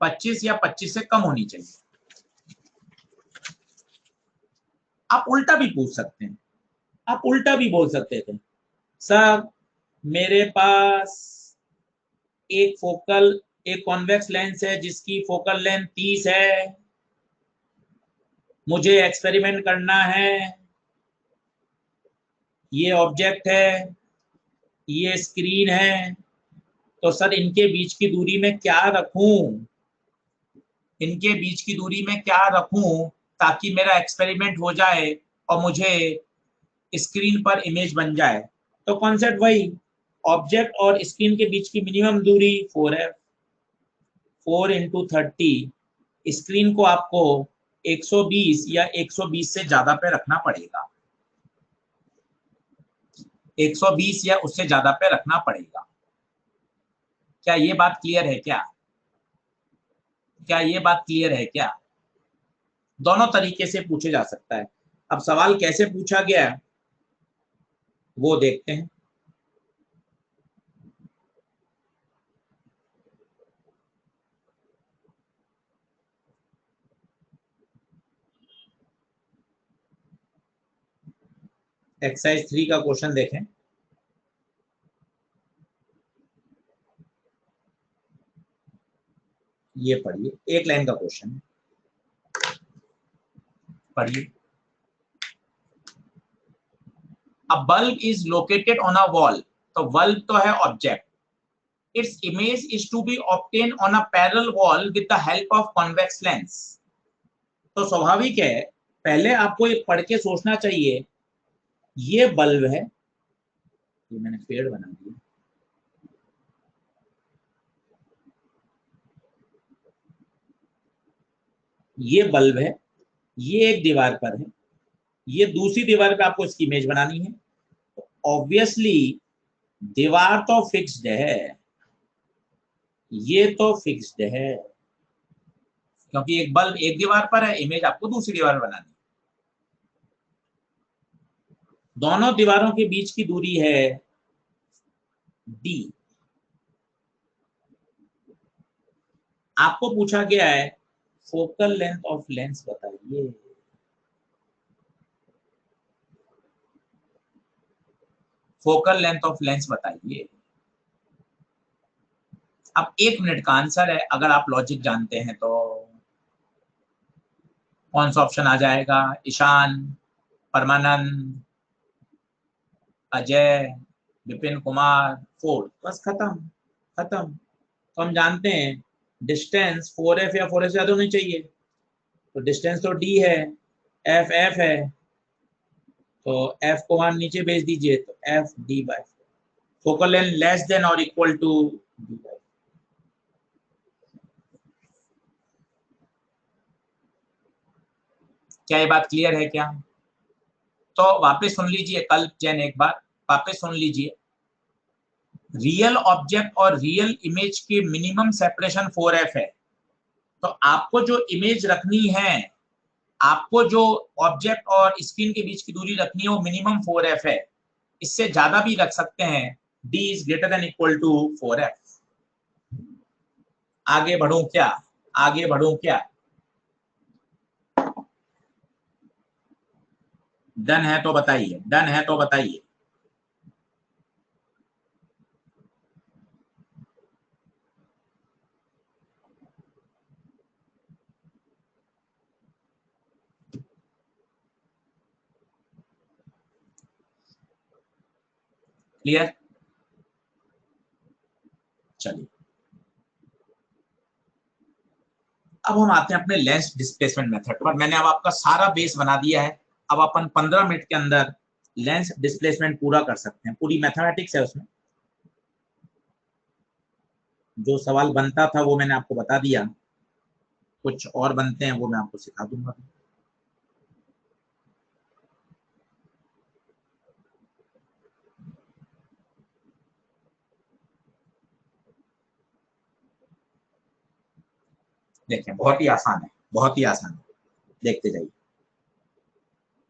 25 या 25 से कम होनी चाहिए। आप उल्टा भी पूछ सकते हैं, आप उल्टा भी बोल सकते थे, सर मेरे पास एक कॉन्वेक्स लेंस है जिसकी फोकल लेंथ 30 है, मुझे एक्सपेरिमेंट करना है, ये ऑब्जेक्ट है, ये स्क्रीन है, तो सर इनके बीच की दूरी में क्या रखूं, इनके बीच की दूरी में क्या रखूं ताकि मेरा एक्सपेरिमेंट हो जाए और मुझे स्क्रीन पर इमेज बन जाए। तो कॉन्सेप्ट वही, ऑब्जेक्ट और स्क्रीन के बीच की मिनिमम दूरी 4 है, 4 इंटू 30, स्क्रीन को आपको 120 या 120 से ज्यादा पे रखना पड़ेगा, 120 या उससे ज्यादा पे रखना पड़ेगा। क्या ये बात क्लियर है क्या? क्या ये बात क्लियर है क्या? दोनों तरीके से पूछे जा सकता है। अब सवाल कैसे पूछा गया है वो देखते हैं। एक्सरसाइज 3 का क्वेश्चन देखें। ये पढ़िए, एक लाइन का क्वेश्चन है, पढ़िए। A bulb is located on a wall, तो बल्ब तो है object, it's image is to be obtain on a parallel wall with the help of convex lens. तो स्वाभाविक है, पहले आपको ये पढ़ के सोचना चाहिए, ये बल्ब है, ये मैंने पेड़ बना दिया, ये बल्ब है, ये एक दीवार पर है, ये दूसरी दीवार पे आपको इसकी इमेज बनानी है। ऑब्वियसली दीवार तो फिक्स्ड है, ये तो फिक्स्ड है, क्योंकि एक बल्ब एक दीवार पर है, इमेज आपको दूसरी दीवार पर बनानी है। दोनों दीवारों के बीच की दूरी है d। आपको पूछा गया है फोकल लेंथ ऑफ लेंस बताइए, फोकल लेंथ ऑफ लेंस बताइए। अब 1 मिनट का आंसर है, अगर आप लॉजिक जानते हैं तो। कौन सा ऑप्शन आ जाएगा? ईशान, परमानंद, अजय, विपिन कुमार, 4, बस खत्म, खत्म। तो हम जानते हैं डिस्टेंस 4f या 4f से ज्यादा होनी चाहिए, तो डिस्टेंस तो d है, f है, तो f को वहां नीचे भेज दीजिए, तो f d/4, focal length less than और इक्वल टू d/4। क्या ये बात क्लियर है क्या? तो वापस सुन लीजिए, कल जैन एक बार वापस सुन लीजिए, रियल ऑब्जेक्ट और रियल इमेज की मिनिमम सेपरेशन 4f है, तो आपको जो इमेज रखनी है, आपको जो ऑब्जेक्ट और स्क्रीन के बीच की दूरी रखनी है वो मिनिमम 4f है, इससे ज्यादा भी रख सकते हैं, d is greater than equal to 4f। आगे बढ़ूं क्या? आगे बढ़ूं क्या? डन है तो बताइए, डन है तो बताइए। क्लियर? चलिए अब हम आते हैं अपने लेंस डिस्प्लेसमेंट मेथड पर। मैंने अब आपका सारा बेस बना दिया है, अब अपन 15 मिनट के अंदर लेंस डिस्प्लेसमेंट पूरा कर सकते हैं, पूरी मैथमेटिक्स है उसमें। जो सवाल बनता था वो मैंने आपको बता दिया, कुछ और बनते हैं वो मैं आपको सिखा दूंगा। देखें बहुत ही आसान है, बहुत ही आसान है, देखते जाइए।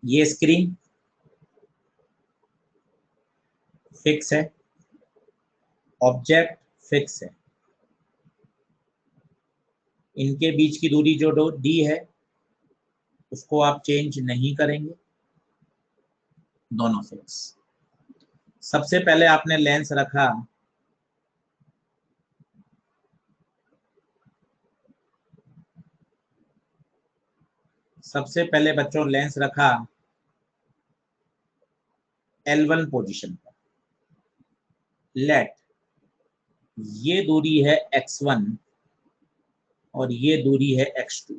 ये स्क्रीन फिक्स है, ऑब्जेक्ट फिक्स है, इनके बीच की दूरी जो डी है उसको आप चेंज नहीं करेंगे, दोनों फिक्स। सबसे पहले आपने लेंस रखा सबसे पहले बच्चों लेंस रखा L1 पोजीशन पर। लेट ये दूरी है x1 और ये दूरी है x2।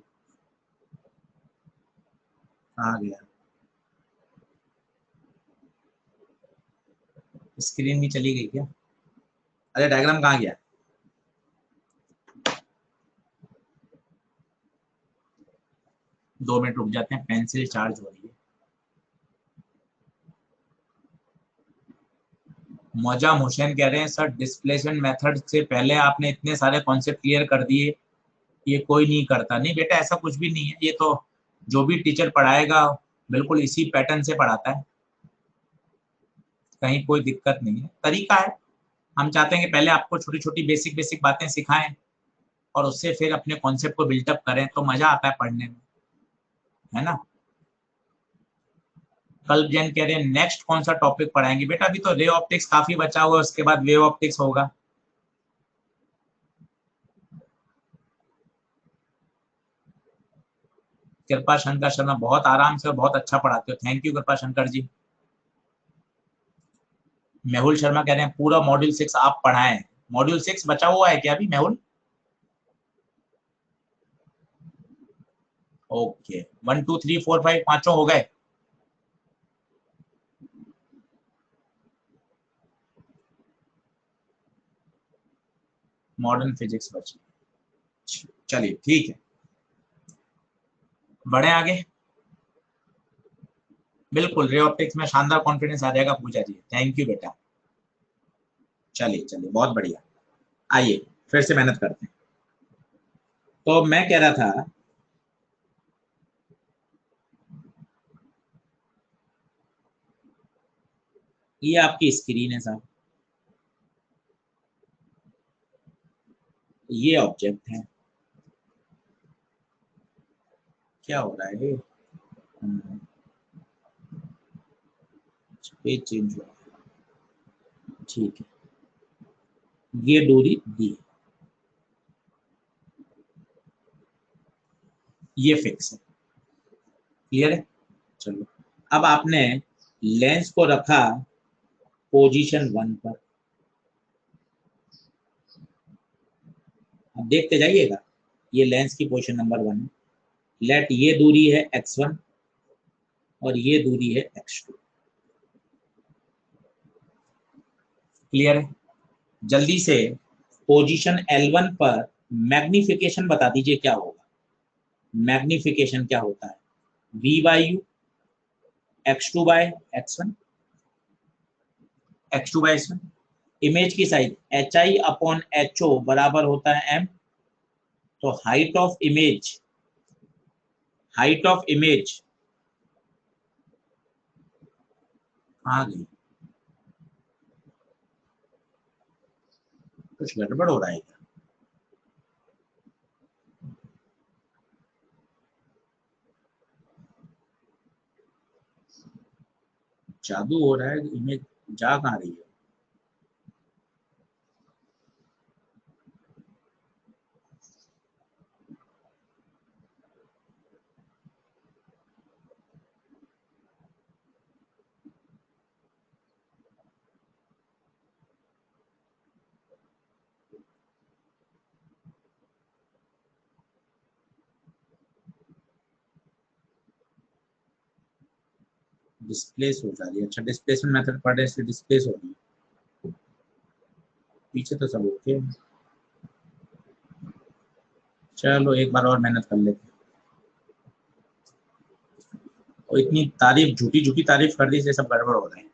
कहाँ गया, स्क्रीन भी चली गई क्या? अरे डायग्राम कहाँ गया? दो मिनट रुक जाते हैं, पेंसिल चार्ज हो रही है। मौजा हुसैन कह रहे हैं सर डिस्प्लेसमेंट मेथड से पहले आपने इतने सारे कॉन्सेप्ट क्लियर कर दिए, ये कोई नहीं करता। नहीं बेटा ऐसा कुछ भी नहीं है, ये तो जो भी टीचर पढ़ाएगा बिल्कुल इसी पैटर्न से पढ़ाता है, कहीं कोई दिक्कत नहीं है, तरीका है। हम चाहते हैं कि पहले आपको छोटी छोटी बेसिक बेसिक बातें सिखाएं और उससे फिर अपने कॉन्सेप्ट को बिल्टअप करें, तो मजा आता है पढ़ने में, है ना। कल्प जैन कह रहे हैं नेक्स्ट कौन सा टॉपिक पढ़ाएंगे? बेटा अभी तो रे ऑप्टिक्स काफी बचा हुआ है, उसके बाद वेव ऑप्टिक्स होगा। कृपा शंकर शर्मा बहुत आराम से और बहुत अच्छा पढ़ाते हो, थैंक यू कृपा शंकर जी। मेहुल शर्मा कह रहे हैं पूरा मॉड्यूल 6 आप पढ़ाएं। मॉड्यूल 6 बचा हुआ है क्या अभी मेहुल? ओके 1 2 3 4 5 पांचों हो गए। मॉडर्न फिजिक्स बची, चलिए ठीक है, बढ़े आगे। बिल्कुल रे ऑप्टिक्स में शानदार कॉन्फिडेंस आ जाएगा पूजा जी, थैंक यू बेटा। चलिए चलिए बहुत बढ़िया, आइए फिर से मेहनत करते हैं। तो मैं कह रहा था ये आपकी स्क्रीन है साहब, ये ऑब्जेक्ट है। क्या हो रहा है? पेज चेंज हुआ, ठीक है। ये दूरी दी, ये फिक्स है, क्लियर है। चलो अब आपने लेंस को रखा पोजीशन 1 पर, अब देखते जाइएगा, ये लेंस की पोजीशन नंबर 1 है। लेट ये दूरी है x1 और ये दूरी है x2, क्लियर है। जल्दी से पोजीशन L1 पर मैग्निफिकेशन बता दीजिए क्या होगा। मैग्निफिकेशन क्या होता है? v by u, x2 by x1, x2 by x1। Image की साइज HI अपॉन HO बराबर होता है m, तो हाइट ऑफ इमेज आ गई। कुछ गड़बड़ हो रहा है क्या? जादू हो रहा है, इमेज जा कहाँ रही है? डिस्प्लेस हो जा रही है। अच्छा, डिस्प्लेसमेंट मेथड पढ़ रहे इसलिए डिस्प्लेस हो रही है। पीछे तो सब ओके। चलो एक बार और मेहनत कर लेते हैं। और इतनी तारीफ, झूठी झूठी तारीफ कर दी इसलिए सब गड़बड़ हो रहे हैं।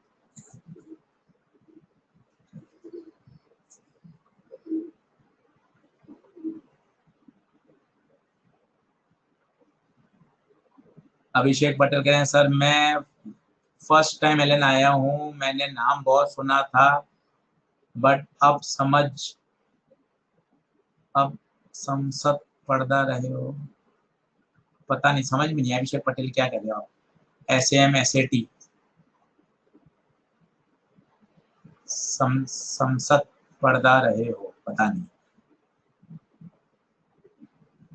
अभिषेक पटेल कह रहे हैं सर मैं फर्स्ट टाइम एलन आया हूँ, मैंने नाम बहुत सुना था बट अब संसद पढ़ा रहे हो, पता नहीं, समझ में नहीं आया अभिषेक पटेल क्या कह रहे हो आप। SAM SAT संसद पढ़ा रहे हो, पता नहीं।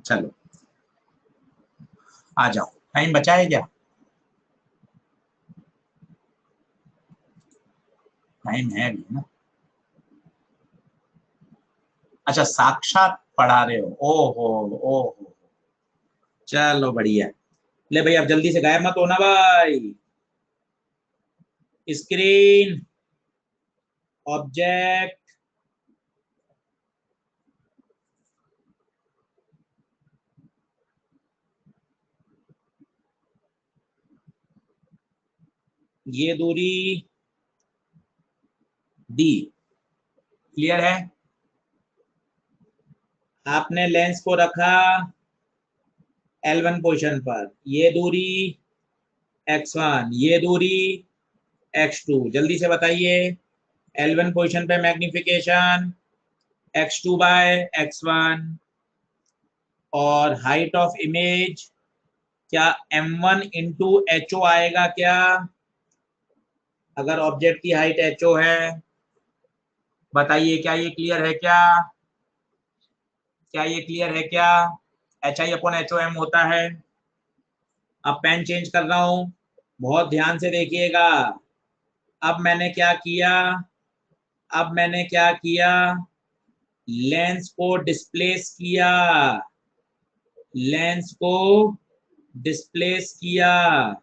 चलो आ जाओ, टाइम बचा है क्या? टाइम है अभी ना। अच्छा, साक्षात पढ़ा रहे हो, ओहो ओहो, चलो बढ़िया। ले भाई अब जल्दी से गायब मत होना भाई। स्क्रीन, ऑब्जेक्ट, ये दूरी डी, क्लियर है? आपने लेंस को रखा L1 पोजीशन पर, ये दूरी x1, ये दूरी x2। जल्दी से बताइए, L1 पोजीशन पे मैग्निफिकेशन x2 बाय x1 और हाइट ऑफ इमेज क्या M1 इंटू HO आएगा क्या? अगर ऑब्जेक्ट की हाइट HO है, बताइए क्या ये क्लियर है क्या? क्या ये क्लियर है क्या? HI/HOM होता है। अब पेन चेंज कर रहा हूं, बहुत ध्यान से देखिएगा। अब मैंने क्या किया, लेंस को डिस्प्लेस किया, लेंस को डिस्प्लेस किया।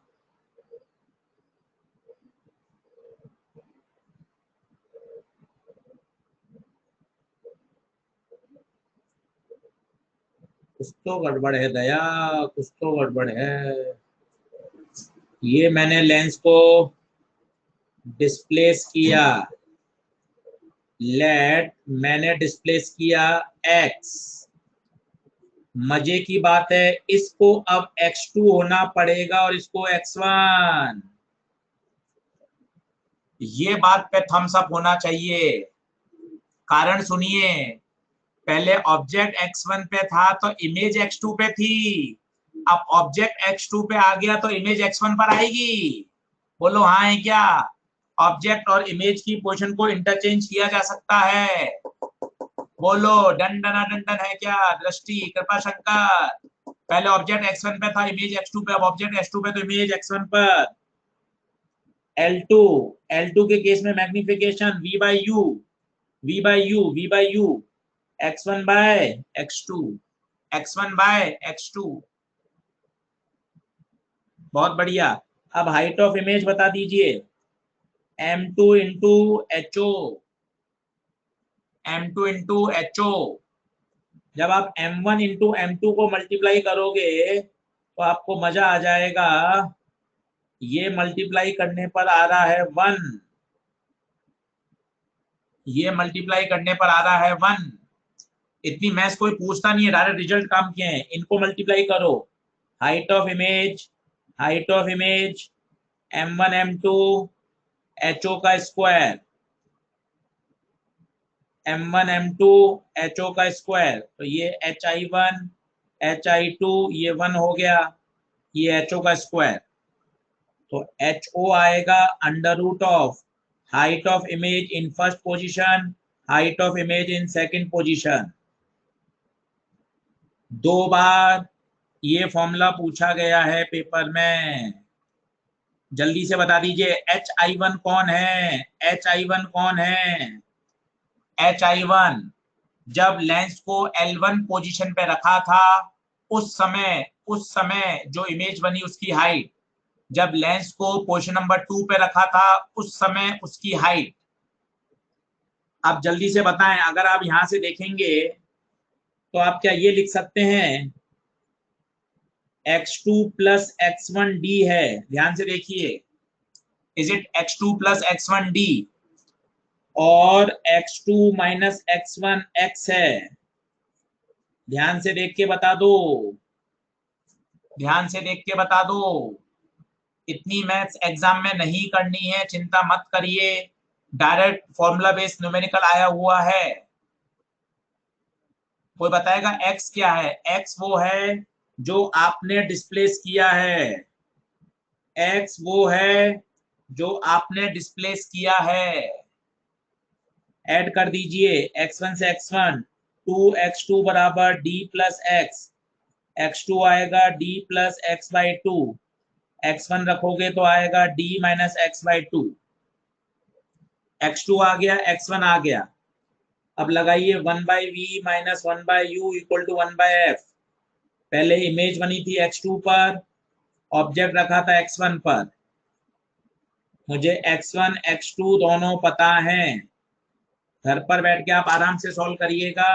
कुछ तो गड़बड़ है दया, कुछ तो गड़बड़ है। ये मैंने लेंस को डिस्प्लेस किया, मैंने डिस्प्लेस किया x। मजे की बात है, इसको अब x2 होना पड़ेगा और इसको x1। ये बात पे थम्स अप होना चाहिए। कारण सुनिए, पहले ऑब्जेक्ट x1 पे था तो इमेज x2 पे थी, अब ऑब्जेक्ट x2 पे आ गया तो इमेज x1 पर आएगी। बोलो हाँ है क्या? ऑब्जेक्ट और इमेज की पोजीशन को इंटरचेंज किया जा सकता है। बोलो डंडना डंडन है क्या? दृष्टि, कृपा शंकर, पहले ऑब्जेक्ट x1 पे था, इमेज x2 पे, अब ऑब्जेक्ट x2 पे तो इमेज x1 पर। L2 के केस में magnification V by U, x1 by x2। बहुत बढ़िया। अब हाइट ऑफ इमेज बता दीजिए, M2 इंटू HO। जब आप M1 इंटू M2 को मल्टीप्लाई करोगे तो आपको मजा आ जाएगा। ये मल्टीप्लाई करने पर आ रहा है 1, ये मल्टीप्लाई करने पर आ रहा है 1। इतनी मैथ्स कोई पूछता नहीं है, डायरेक्ट रिजल्ट काम किए हैं। इनको मल्टीप्लाई करो, height of image M1 M2 HO का स्क्वायर, M1 M2 HO का स्क्वायर, तो ये HI1 HI2 ये 1 हो गया, ये HO का स्क्वायर, तो HO आएगा under root of height of image in first position, height of image in second position. 2 बार ये फॉर्मूला पूछा गया है पेपर में। जल्दी से बता दीजिए HI1 कौन है? HI1 कौन है? HI1 जब लेंस को L1 पोजीशन पे रखा था, उस समय जो इमेज बनी उसकी हाइट, जब लेंस को पोजीशन नंबर 2 पे रखा था उस समय उसकी हाइट, आप जल्दी से बताएं। अगर आप यहां से देखेंगे तो आप क्या ये लिख सकते हैं x2 प्लस x1d है, ध्यान से देखिए, is it x2 plus x1d, और x2 माइनस x1 x है। ध्यान से देख के बता दो, ध्यान से देख के बता दो। इतनी मैथ्स एग्जाम में नहीं करनी है, चिंता मत करिए, डायरेक्ट फॉर्मूला बेस्ड न्यूमेरिकल आया हुआ है। कोई बताएगा x क्या है? x वो है जो आपने डिस्प्लेस किया है, x वो है जो आपने डिस्प्लेस किया है। ऐड कर दीजिए x1 से x1, 2x2 बराबर d प्लस x, x2 आएगा d plus x by 2, x1 रखोगे तो आएगा d minus x by 2, x2 आ गया, x1 आ गया। अब लगाइए 1 by v minus 1 by u equal to 1 by f. पहले इमेज बनी थी x2 पर, ऑब्जेक्ट रखा था x1 पर। मुझे x1 x2 दोनों पता हैं, घर पर बैठ के आप आराम से सॉल्व करिएगा।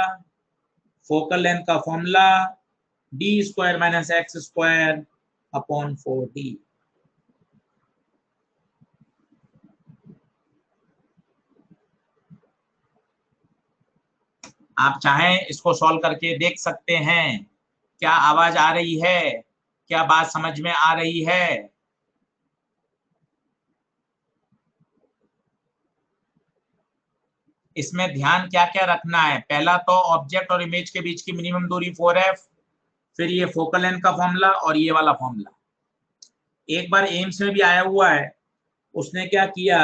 फोकल लेंथ का formula D square minus x square upon 4d। आप चाहें इसको सॉल्व करके देख सकते हैं। क्या आवाज आ रही है? क्या बात समझ में आ रही है? इसमें ध्यान क्या क्या रखना है? पहला तो ऑब्जेक्ट और इमेज के बीच की मिनिमम दूरी 4f, फिर ये फोकल लेंथ का फॉर्मूला और ये वाला फॉर्मूला। एक बार एम्स में भी आया हुआ है, उसने क्या किया,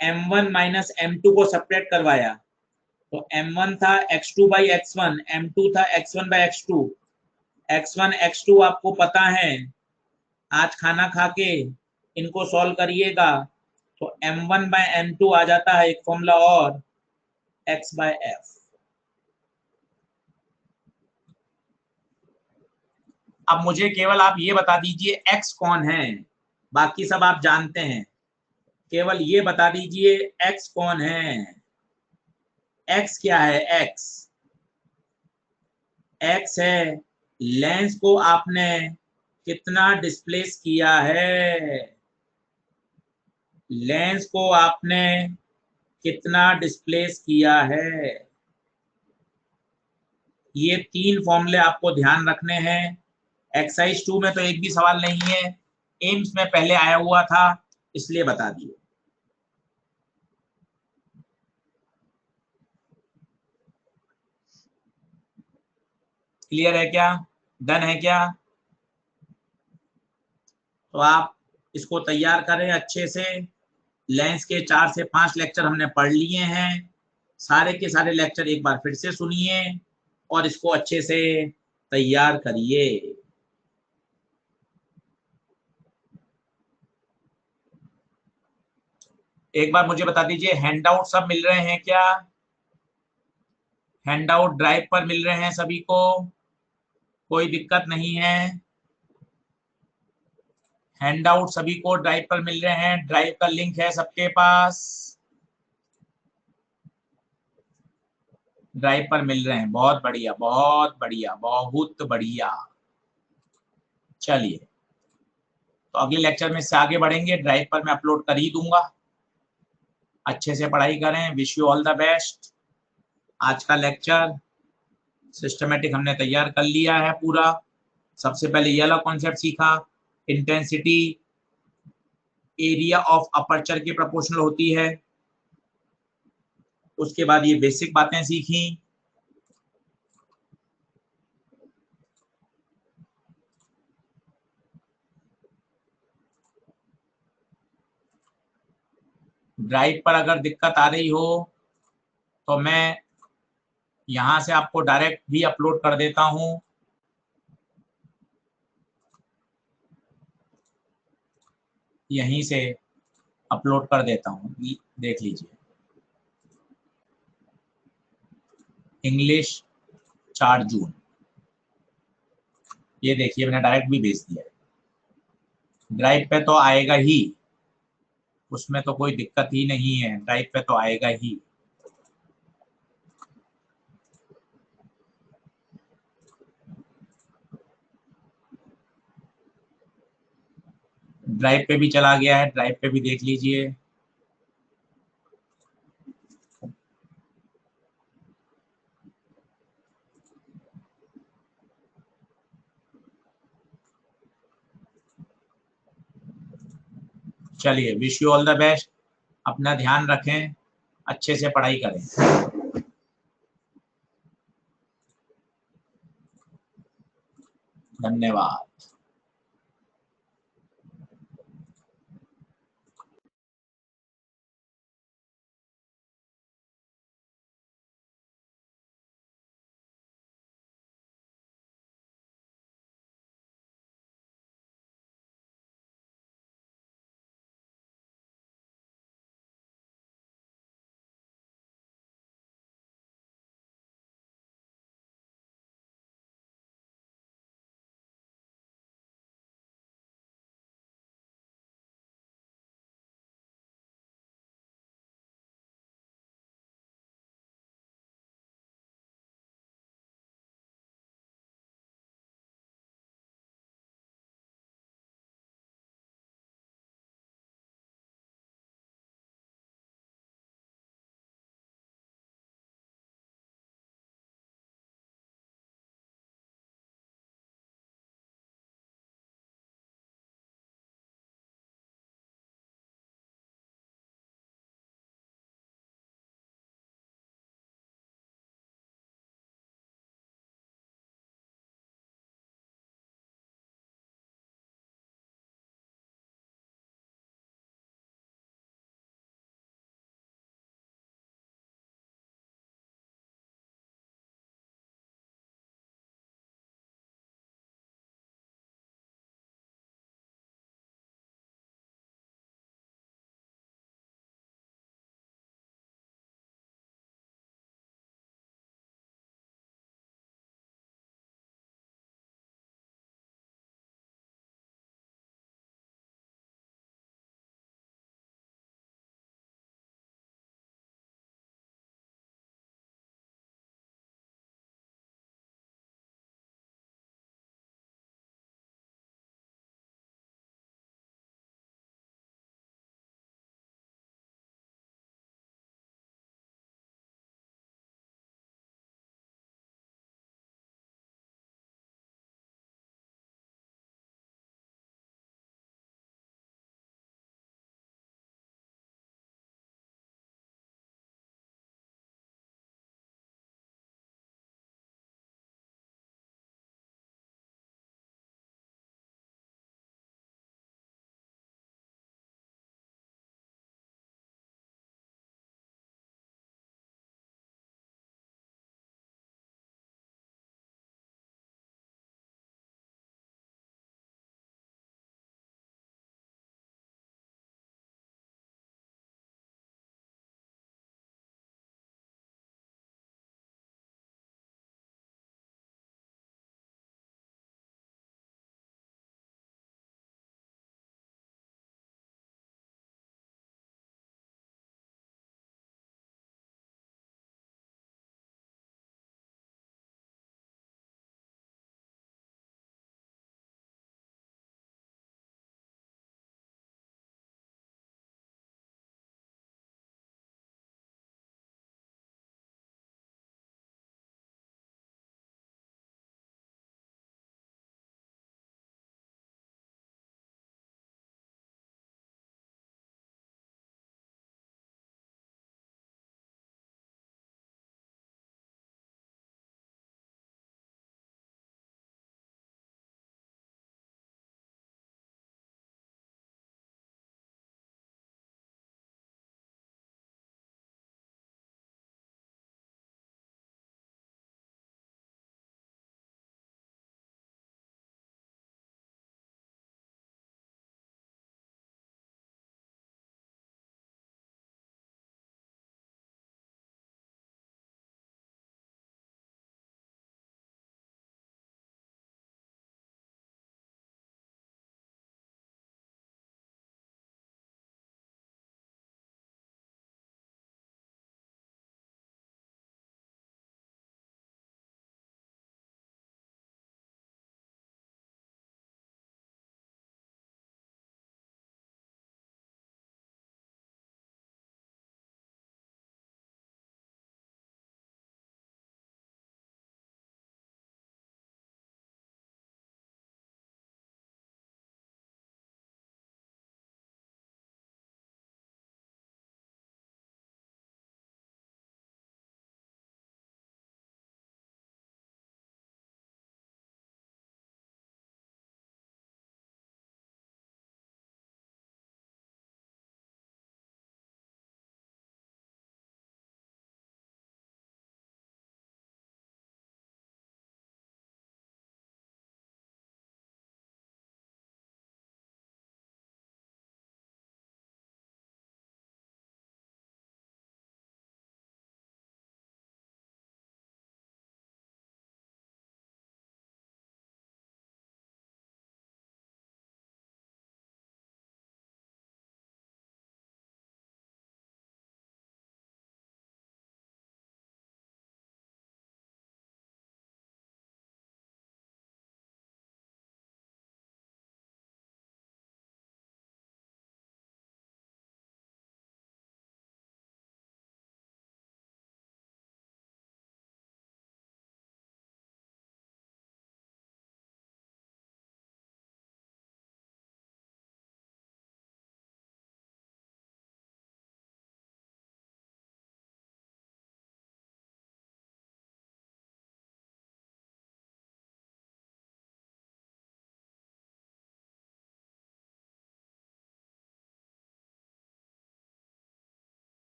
m1 माइनस m2 को सेपरेट करवाया। तो m1 था x2 बाई x1, m2 था x1 by x2। x1 x2 आपको पता है, आज खाना खा के इनको सॉल्व करिएगा तो m1 बाई m2 आ जाता है एक फॉर्मूला और, x बाय एफ। अब मुझे केवल आप ये बता दीजिए x कौन है, बाकी सब आप जानते हैं, केवल ये बता दीजिए x कौन है। x क्या है? x है लेंस को आपने कितना डिस्प्लेस किया है, लेंस को आपने कितना डिस्प्लेस किया है। ये 3 फॉर्मूले आपको ध्यान रखने हैं। एक्सरसाइज 2 में तो एक भी सवाल नहीं है, एम्स में पहले आया हुआ था इसलिए बता दिए। क्लियर है क्या? डन है क्या? तो आप इसको तैयार करें अच्छे से। लेंस के 4 से 5 लेक्चर हमने पढ़ लिए हैं, सारे के सारे लेक्चर एक बार फिर से सुनिए और इसको अच्छे से तैयार करिए। एक बार मुझे बता दीजिए, हैंडआउट सब मिल रहे हैं क्या? हैंडआउट ड्राइव पर मिल रहे हैं सभी को? कोई दिक्कत नहीं है? हैंडआउट सभी को ड्राइव पर मिल रहे हैं? ड्राइव का लिंक है सबके पास? ड्राइव पर मिल रहे हैं, बहुत बढ़िया बहुत बढ़िया बहुत बढ़िया। चलिए, तो अगले लेक्चर में इससे आगे बढ़ेंगे, ड्राइव पर मैं अपलोड कर ही दूंगा। अच्छे से पढ़ाई करें, wish you all the best. आज का लेक्चर सिस्टमेटिक हमने तैयार कर लिया है पूरा। सबसे पहले ये वाला कॉन्सेप्ट सीखा, इंटेंसिटी एरिया ऑफ अपर्चर के प्रोपोर्शनल होती है। उसके बाद ये बेसिक बातें सीखी, ड्राइव पर अगर दिक्कत आ रही हो तो मैं यहां से आपको डायरेक्ट भी अपलोड कर देता हूं। यहीं से अपलोड कर देता हूं, देख लीजिए। इंग्लिश 4 जून, ये देखिए मैंने डायरेक्ट भी भेज दिया है। ड्राइव पे तो आएगा ही, उसमें तो कोई दिक्कत ही नहीं है, ड्राइव पे तो आएगा ही। ड्राइव पे भी चला गया है, ड्राइव पे भी देख लीजिए। चलिए, wish you all the best, अपना ध्यान रखें, अच्छे से पढ़ाई करें। धन्यवाद।